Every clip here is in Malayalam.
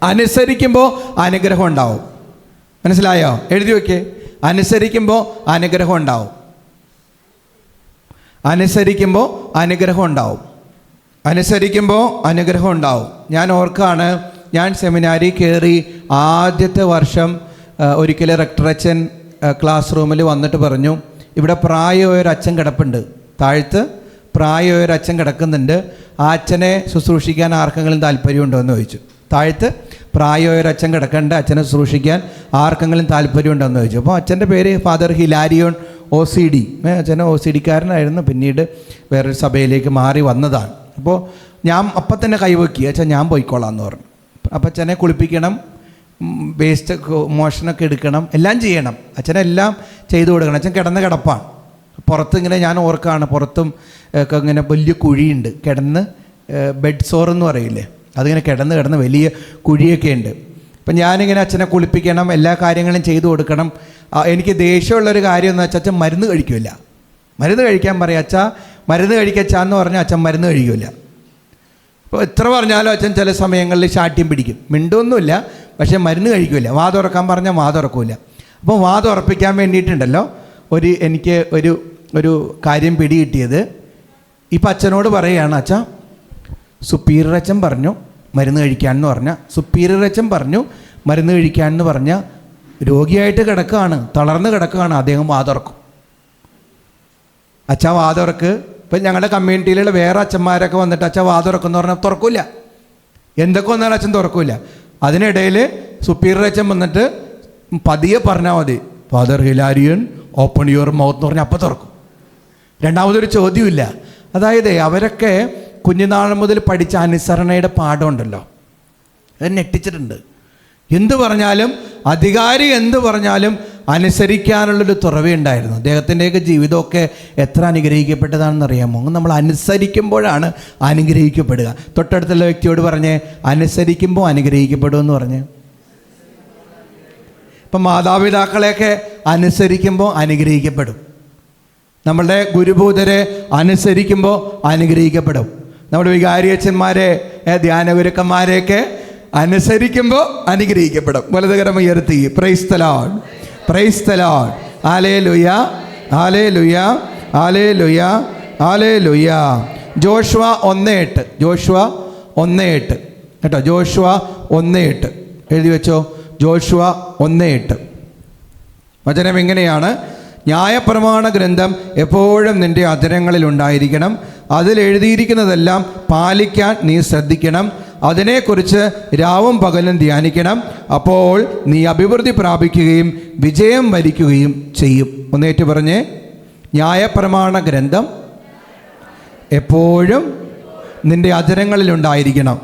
അനുസരിക്കുമ്പോൾ അനുഗ്രഹം ഉണ്ടാവും. മനസ്സിലായോ? എഴുതി വയ്ക്കേ. അനുസരിക്കുമ്പോൾ അനുഗ്രഹം ഉണ്ടാവും. അനുസരിക്കുമ്പോൾ അനുഗ്രഹം ഉണ്ടാവും. അനുസരിക്കുമ്പോൾ അനുഗ്രഹം ഉണ്ടാവും. ഞാൻ ഓർക്കാണ്, ഞാൻ സെമിനാരി കയറി ആദ്യത്തെ വർഷം ഒരിക്കലും റെക്ടറച്ചൻ ക്ലാസ് റൂമിൽ വന്നിട്ട് പറഞ്ഞു, ഇവിടെ പ്രായമായൊരച്ഛൻ കിടപ്പുണ്ട്, താഴത്ത് പ്രായമായൊരച്ഛൻ കിടക്കുന്നുണ്ട്, ആ അച്ഛനെ ശുശ്രൂഷിക്കാൻ ആർക്കെങ്കിലും താല്പര്യമുണ്ടോ എന്ന് ചോദിച്ചു. താഴത്ത് പ്രായമായൊരച്ഛൻ കിടക്കേണ്ട, അച്ഛനെ ശുശ്രൂഷിക്കാൻ ആർക്കെങ്കിലും താല്പര്യമുണ്ടോ എന്ന് ചോദിച്ചു. അപ്പോൾ അച്ഛൻ്റെ പേര് ഫാദർ ഹിലാരിയോൺ OCD. അച്ഛൻ OCD-കാരനായിരുന്നു, പിന്നീട് വേറൊരു സഭയിലേക്ക് മാറി വന്നതാണ്. അപ്പോൾ ഞാൻ അപ്പം തന്നെ കൈവക്കി, അച്ഛൻ ഞാൻ പോയിക്കോളാം എന്ന് പറഞ്ഞു. അപ്പം അച്ഛനെ കുളിപ്പിക്കണം, വേസ്റ്റ് മോഷനൊക്കെ എടുക്കണം, എല്ലാം ചെയ്യണം. അച്ഛനെല്ലാം ചെയ്തു കൊടുക്കണം. അച്ഛൻ കിടന്ന കിടപ്പാണ്. പുറത്ത് ഇങ്ങനെ ഞാൻ ഓർക്കാണ്, പുറത്തും ഒക്കെ ഇങ്ങനെ വലിയ കുഴിയുണ്ട്, കിടന്ന് ബെഡ് സോറെന്ന് പറയില്ലേ, അതിങ്ങനെ കിടന്ന് വലിയ കുഴിയൊക്കെ ഉണ്ട്. അപ്പം ഞാനിങ്ങനെ അച്ഛനെ കുളിപ്പിക്കണം, എല്ലാ കാര്യങ്ങളും ചെയ്തു കൊടുക്കണം. എനിക്ക് ദേഷ്യമുള്ളൊരു കാര്യം എന്ന് വെച്ചാൽ അച്ഛൻ മരുന്ന് കഴിക്കില്ല. മരുന്ന് കഴിക്കാൻ പറയാം, അച്ഛാ മരുന്ന് കഴിക്കച്ചാന്ന് പറഞ്ഞാൽ അച്ഛൻ മരുന്ന് കഴിക്കില്ല. അപ്പോൾ എത്ര പറഞ്ഞാലും അച്ഛൻ ചില സമയങ്ങളിൽ ശാഠ്യം പിടിക്കും, മിണ്ടൊന്നുമില്ല, പക്ഷേ മരുന്ന് കഴിക്കില്ല. വാ തുറക്കാൻ പറഞ്ഞാൽ വാ തുറക്കില്ല. അപ്പോൾ വാ തുറപ്പിക്കാൻ വേണ്ടിയിട്ടുണ്ടല്ലോ, എനിക്ക് ഒരു കാര്യം പിടികിട്ടിയത്, ഇപ്പം അച്ഛനോട് പറയുകയാണ്, അച്ഛാ സുപ്പീരിയർ അച്ഛൻ പറഞ്ഞു മരുന്ന് കഴിക്കാമെന്ന് പറഞ്ഞാൽ, സുപ്പീരിയർ അച്ഛൻ പറഞ്ഞു മരുന്ന് കഴിക്കാമെന്ന് പറഞ്ഞാൽ രോഗിയായിട്ട് കിടക്കുകയാണ്, തളർന്ന് കിടക്കുകയാണ്, അദ്ദേഹം വാ തുറക്കും. അച്ഛാ വാ തുറക്ക്. ഇപ്പം ഞങ്ങളുടെ കമ്മ്യൂണിറ്റിയിലുള്ള വേറെ അച്ഛന്മാരൊക്കെ വന്നിട്ട് അച്ഛാ വാ തുറക്കുമെന്ന് പറഞ്ഞാൽ തുറക്കില്ല. എന്തൊക്കെ വന്നാലും അച്ഛൻ തുറക്കില്ല. അതിനിടയിൽ സുപ്പീരിയർ അച്ഛൻ വന്നിട്ട് പതിയെ പറഞ്ഞാൽ മതി, ഫാദർ ഹിലാരിയൻ ഓപ്പൺ യുവർ മൗത്ത് എന്ന് പറഞ്ഞാൽ അപ്പം തുറക്കും. രണ്ടാമതൊരു ചോദ്യമില്ല. അതായത് അവരൊക്കെ കുഞ്ഞുനാൾ മുതൽ പഠിച്ച അനുസരണയുടെ പാഠമുണ്ടല്ലോ, അത് ഞെട്ടിച്ചിട്ടുണ്ട്. എന്ത് പറഞ്ഞാലും, അധികാരി എന്ത് പറഞ്ഞാലും അനുസരിക്കാനുള്ളൊരു തുറവയുണ്ടായിരുന്നു. അദ്ദേഹത്തിൻ്റെയൊക്കെ ജീവിതമൊക്കെ എത്ര അനുഗ്രഹിക്കപ്പെട്ടതാണെന്നറിയാമോ? നമ്മൾ അനുസരിക്കുമ്പോഴാണ് അനുഗ്രഹിക്കപ്പെടുക. തൊട്ടടുത്തുള്ള വ്യക്തിയോട് പറഞ്ഞേ, അനുസരിക്കുമ്പോൾ അനുഗ്രഹിക്കപ്പെടുമെന്ന് പറഞ്ഞ്. ഇപ്പം മാതാപിതാക്കളെയൊക്കെ അനുസരിക്കുമ്പോൾ അനുഗ്രഹിക്കപ്പെടും. നമ്മളുടെ ഗുരുഭൂതരെ അനുസരിക്കുമ്പോൾ അനുഗ്രഹിക്കപ്പെടും. നമ്മുടെ വികാരിയച്ഛന്മാരെ, ധ്യാനഗുരുക്കന്മാരെയൊക്കെ അനുസരിക്കുമ്പോൾ അനുഗ്രഹിക്കപ്പെടും. വലതുകരം ഉയർത്തി praise the lord, praise the lord, hallelujah, hallelujah, hallelujah, hallelujah. Joshua 1:8, Joshua 1:8 കേട്ടോ, ജോഷുവ 1:8 എഴുതി വെച്ചോ. ജോഷുവ 1:8 വചനം ഇങ്ങനെയാണ്, ന്യായപ്രമാണ ഗ്രന്ഥം എപ്പോഴും നിൻ്റെ അധരങ്ങളിൽ ഉണ്ടായിരിക്കണം, അതിലെഴുതിയിരിക്കുന്നതെല്ലാം പാലിക്കാൻ നീ ശ്രദ്ധിക്കണം, അതിനെക്കുറിച്ച് രാവും പകലും ധ്യാനിക്കണം, അപ്പോൾ നീ അഭിവൃദ്ധി പ്രാപിക്കുകയും വിജയം വരിക്കുകയും ചെയ്യും. ഒന്നേറ്റ് പറഞ്ഞേ, ന്യായപ്രമാണ ഗ്രന്ഥം എപ്പോഴും നിൻ്റെ അധരങ്ങളിലുണ്ടായിരിക്കണം,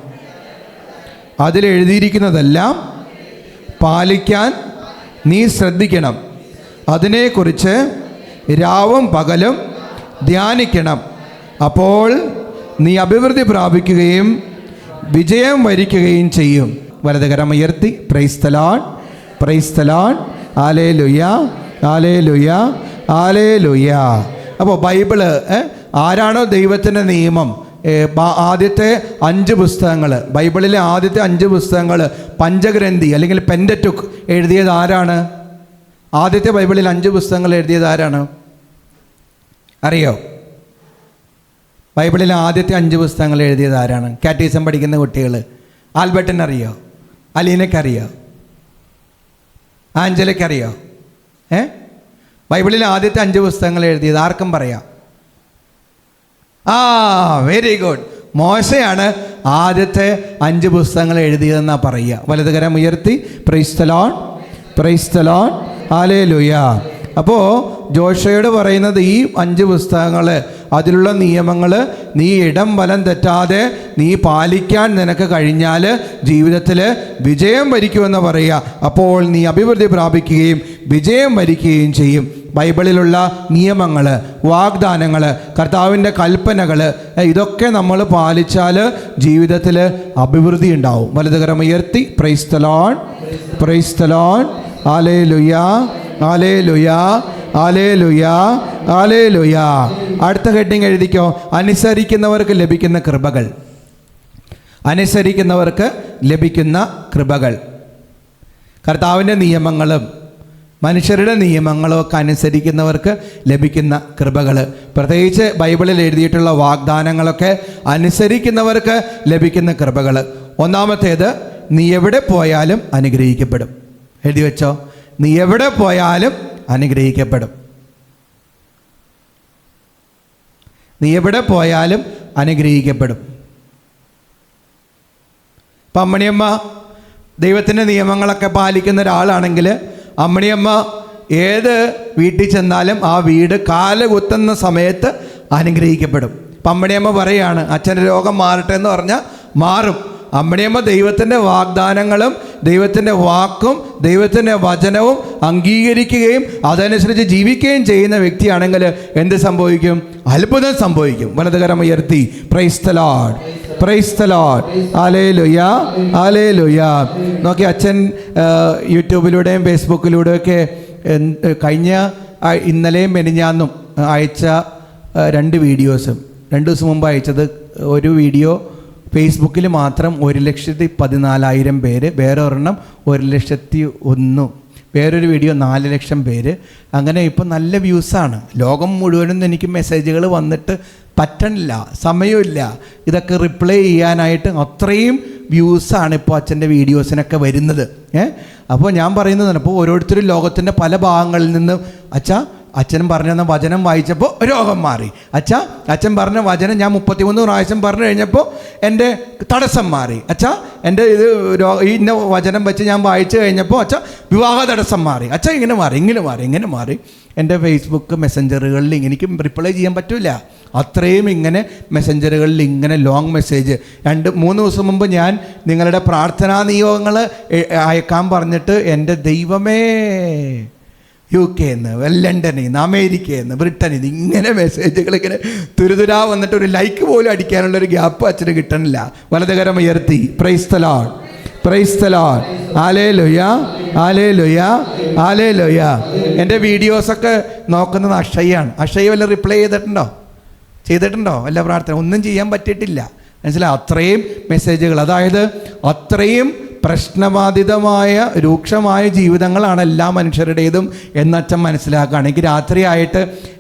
അതിലെഴുതിയിരിക്കുന്നതെല്ലാം പാലിക്കാൻ നീ ശ്രദ്ധിക്കണം, അതിനെക്കുറിച്ച് രാവും പകലും ധ്യാനിക്കണം, അപ്പോൾ നീ അഭിവൃദ്ധി പ്രാപിക്കുകയും വിജയം വരിക്കുകയും ചെയ്യും. വലതുകരം ഉയർത്തി praise the lord, praise the lord, hallelujah, hallelujah, hallelujah. അപ്പോൾ ബൈബിള് ആരാണോ ദൈവത്തിൻ്റെ നിയമം, ആദ്യത്തെ 5 പുസ്തകങ്ങൾ, ബൈബിളിലെ ആദ്യത്തെ 5 പുസ്തകങ്ങൾ പഞ്ചഗ്രന്ഥി അല്ലെങ്കിൽ പെന്ററ്റുക്ക് എഴുതിയത് ആരാണ്? ആദ്യത്തെ ബൈബിളിൽ 5 പുസ്തകങ്ങൾ എഴുതിയത് ആരാണ്? അറിയോ? ബൈബിളിലെ ആദ്യത്തെ 5 പുസ്തകങ്ങൾ എഴുതിയത് ആരാണ്? കാറ്റീസം പഠിക്കുന്ന കുട്ടികൾ. ആൽബർട്ടിനറിയോ? അലീനക്കറിയോ? ആഞ്ചലക്കറിയോ? ബൈബിളിലെ ആദ്യത്തെ 5 പുസ്തകങ്ങൾ എഴുതിയത് ആർക്കും പറയാം? Very good. മോശയാണ് ആദ്യത്തെ 5 പുസ്തകങ്ങൾ എഴുതിയതെന്നാണ് പറയുക. വലതുകരം ഉയർത്തി praise the lord, praise the lord, hallelujah. അപ്പോൾ ജോഷയോട് പറയുന്നത്, ഈ 5 പുസ്തകങ്ങൾ, അതിലുള്ള നിയമങ്ങൾ നീ ഇടം വലം തെറ്റാതെ നീ പാലിക്കാൻ നിനക്ക് കഴിഞ്ഞാൽ ജീവിതത്തിൽ വിജയം വരിക്കുമെന്ന് പറയുക. അപ്പോൾ നീ അഭിവൃദ്ധി പ്രാപിക്കുകയും വിജയം വരിക്കുകയും ചെയ്യും. ബൈബിളിലുള്ള നിയമങ്ങൾ, വാഗ്ദാനങ്ങൾ, കർത്താവിൻ്റെ കൽപ്പനകൾ, ഇതൊക്കെ നമ്മൾ പാലിച്ചാൽ ജീവിതത്തിൽ അഭിവൃദ്ധി ഉണ്ടാവും. വലതുകരം ഉയർത്തി praise the lord, praise the lord, hallelujah, hallelujah, hallelujah, hallelujah. അടുത്ത ഹെഡിങ് എഴുതിക്കോ, അനുസരിക്കുന്നവർക്ക് ലഭിക്കുന്ന കൃപകൾ. അനുസരിക്കുന്നവർക്ക് ലഭിക്കുന്ന കൃപകൾ. കർത്താവിൻ്റെ നിയമങ്ങളും മനുഷ്യരുടെ നിയമങ്ങളും ഒക്കെ അനുസരിക്കുന്നവർക്ക് ലഭിക്കുന്ന കൃപകൾ. പ്രത്യേകിച്ച് ബൈബിളിൽ എഴുതിയിട്ടുള്ള വാഗ്ദാനങ്ങളൊക്കെ അനുസരിക്കുന്നവർക്ക് ലഭിക്കുന്ന കൃപകൾ. ഒന്നാമത്തേത്, നീ എവിടെ പോയാലും അനുഗ്രഹിക്കപ്പെടും. എഴുതി വെച്ചോ, നീ എവിടെ പോയാലും അനുഗ്രഹിക്കപ്പെടും. നീ എവിടെ പോയാലും അനുഗ്രഹിക്കപ്പെടും. ഇപ്പം അമ്മണിയമ്മ ദൈവത്തിൻ്റെ നിയമങ്ങളൊക്കെ പാലിക്കുന്ന ഒരാളാണെങ്കിൽ അമ്മണിയമ്മ ഏത് വീട്ടിൽ ചെന്നാലും ആ വീട് കാലുകുത്തുന്ന സമയത്ത് അനുഗ്രഹിക്കപ്പെടും. ഇപ്പം അമ്മണിയമ്മ പറയാണ്, അച്ഛൻ്റെ രോഗം മാറട്ടെ എന്ന് പറഞ്ഞാൽ മാറും. അമ്മണിയമ്മ ദൈവത്തിൻ്റെ വാഗ്ദാനങ്ങളും ദൈവത്തിൻ്റെ വാക്കും ദൈവത്തിൻ്റെ വചനവും അംഗീകരിക്കുകയും അതനുസരിച്ച് ജീവിക്കുകയും ചെയ്യുന്ന വ്യക്തിയാണെങ്കിൽ എന്ത് സംഭവിക്കും? അത്ഭുതം സംഭവിക്കും. വലതുകരം ഉയർത്തി praise the lord, praise the lord, hallelujah, hallelujah. നോക്കി, അച്ഛൻ യൂട്യൂബിലൂടെയും ഫേസ്ബുക്കിലൂടെയൊക്കെ കഴിഞ്ഞ ഇന്നലെയും മെനിഞ്ഞാന്നും അയച്ച 2 വീഡിയോസും 2 ദിവസം മുമ്പ് അയച്ചത്. ഒരു വീഡിയോ ഫേസ്ബുക്കിൽ മാത്രം 1,14,000 പേര്, വേറെ ഒരെണ്ണം 1,01,000, വേറൊരു വീഡിയോ 4 ലക്ഷം പേര്. അങ്ങനെ ഇപ്പോൾ നല്ല വ്യൂസാണ്. ലോകം മുഴുവനും എനിക്ക് മെസ്സേജുകൾ വന്നിട്ട് പറ്റണില്ല, സമയമില്ല ഇതൊക്കെ റിപ്ലൈ ചെയ്യാനായിട്ട്. അത്രയും വ്യൂസാണ് ഇപ്പോൾ അച്ഛൻ്റെ വീഡിയോസിനൊക്കെ വരുന്നത്. അപ്പോൾ ഞാൻ പറയുന്നതാണ്, ഇപ്പോൾ ഓരോരുത്തരും ലോകത്തിൻ്റെ പല ഭാഗങ്ങളിൽ നിന്ന് അച്ഛൻ പറഞ്ഞ വചനം വായിച്ചപ്പോൾ രോഗം മാറി. അച്ഛൻ പറഞ്ഞ വചനം ഞാൻ 33 പ്രാവശ്യം പറഞ്ഞു കഴിഞ്ഞപ്പോൾ എൻ്റെ തടസ്സം മാറി. എൻ്റെ ഇന്ന വചനം വെച്ച് ഞാൻ വായിച്ചു കഴിഞ്ഞപ്പോൾ വിവാഹ തടസ്സം മാറി. ഇങ്ങനെ മാറി. എൻ്റെ ഫേസ്ബുക്ക് മെസ്സഞ്ചറുകളിൽ എനിക്ക് റിപ്ലൈ ചെയ്യാൻ പറ്റില്ല. അത്രയും ഇങ്ങനെ മെസ്സഞ്ചറുകളിൽ ഇങ്ങനെ ലോങ് മെസ്സേജ്. 2-3 ദിവസം മുമ്പ് ഞാൻ നിങ്ങളുടെ പ്രാർത്ഥനാ നിയോഗങ്ങൾ അയക്കാൻ പറഞ്ഞിട്ട് എൻ്റെ ദൈവമേ, UK നിന്ന്, ലണ്ടനിൽ നിന്ന്, അമേരിക്കയിൽ നിന്ന്, ബ്രിട്ടനിൽ നിന്ന് ഇങ്ങനെ മെസ്സേജുകൾ ഇങ്ങനെ തുരുതുരാ വന്നിട്ട് ഒരു ലൈക്ക് പോലും അടിക്കാനുള്ളൊരു ഗ്യാപ്പ് അച്ഛന് കിട്ടണില്ല. വലതുകരം ഉയർത്തി praise the lord, praise the lord, hallelujah, hallelujah, hallelujah. എൻ്റെ വീഡിയോസൊക്കെ നോക്കുന്നത് അക്ഷയ് വല്ല റിപ്ലൈ ചെയ്തിട്ടുണ്ടോ? വല്ല പ്രാർത്ഥന ഒന്നും ചെയ്യാൻ പറ്റിയിട്ടില്ല. മനസ്സിലായി? അത്രയും മെസ്സേജുകൾ. അതായത് അത്രയും പ്രശ്നബാധിതമായ രൂക്ഷമായ ജീവിതങ്ങളാണ് എല്ലാ മനുഷ്യരുടേതും എന്നച്ഛൻ മനസ്സിലാക്കുകയാണ്. എനിക്ക്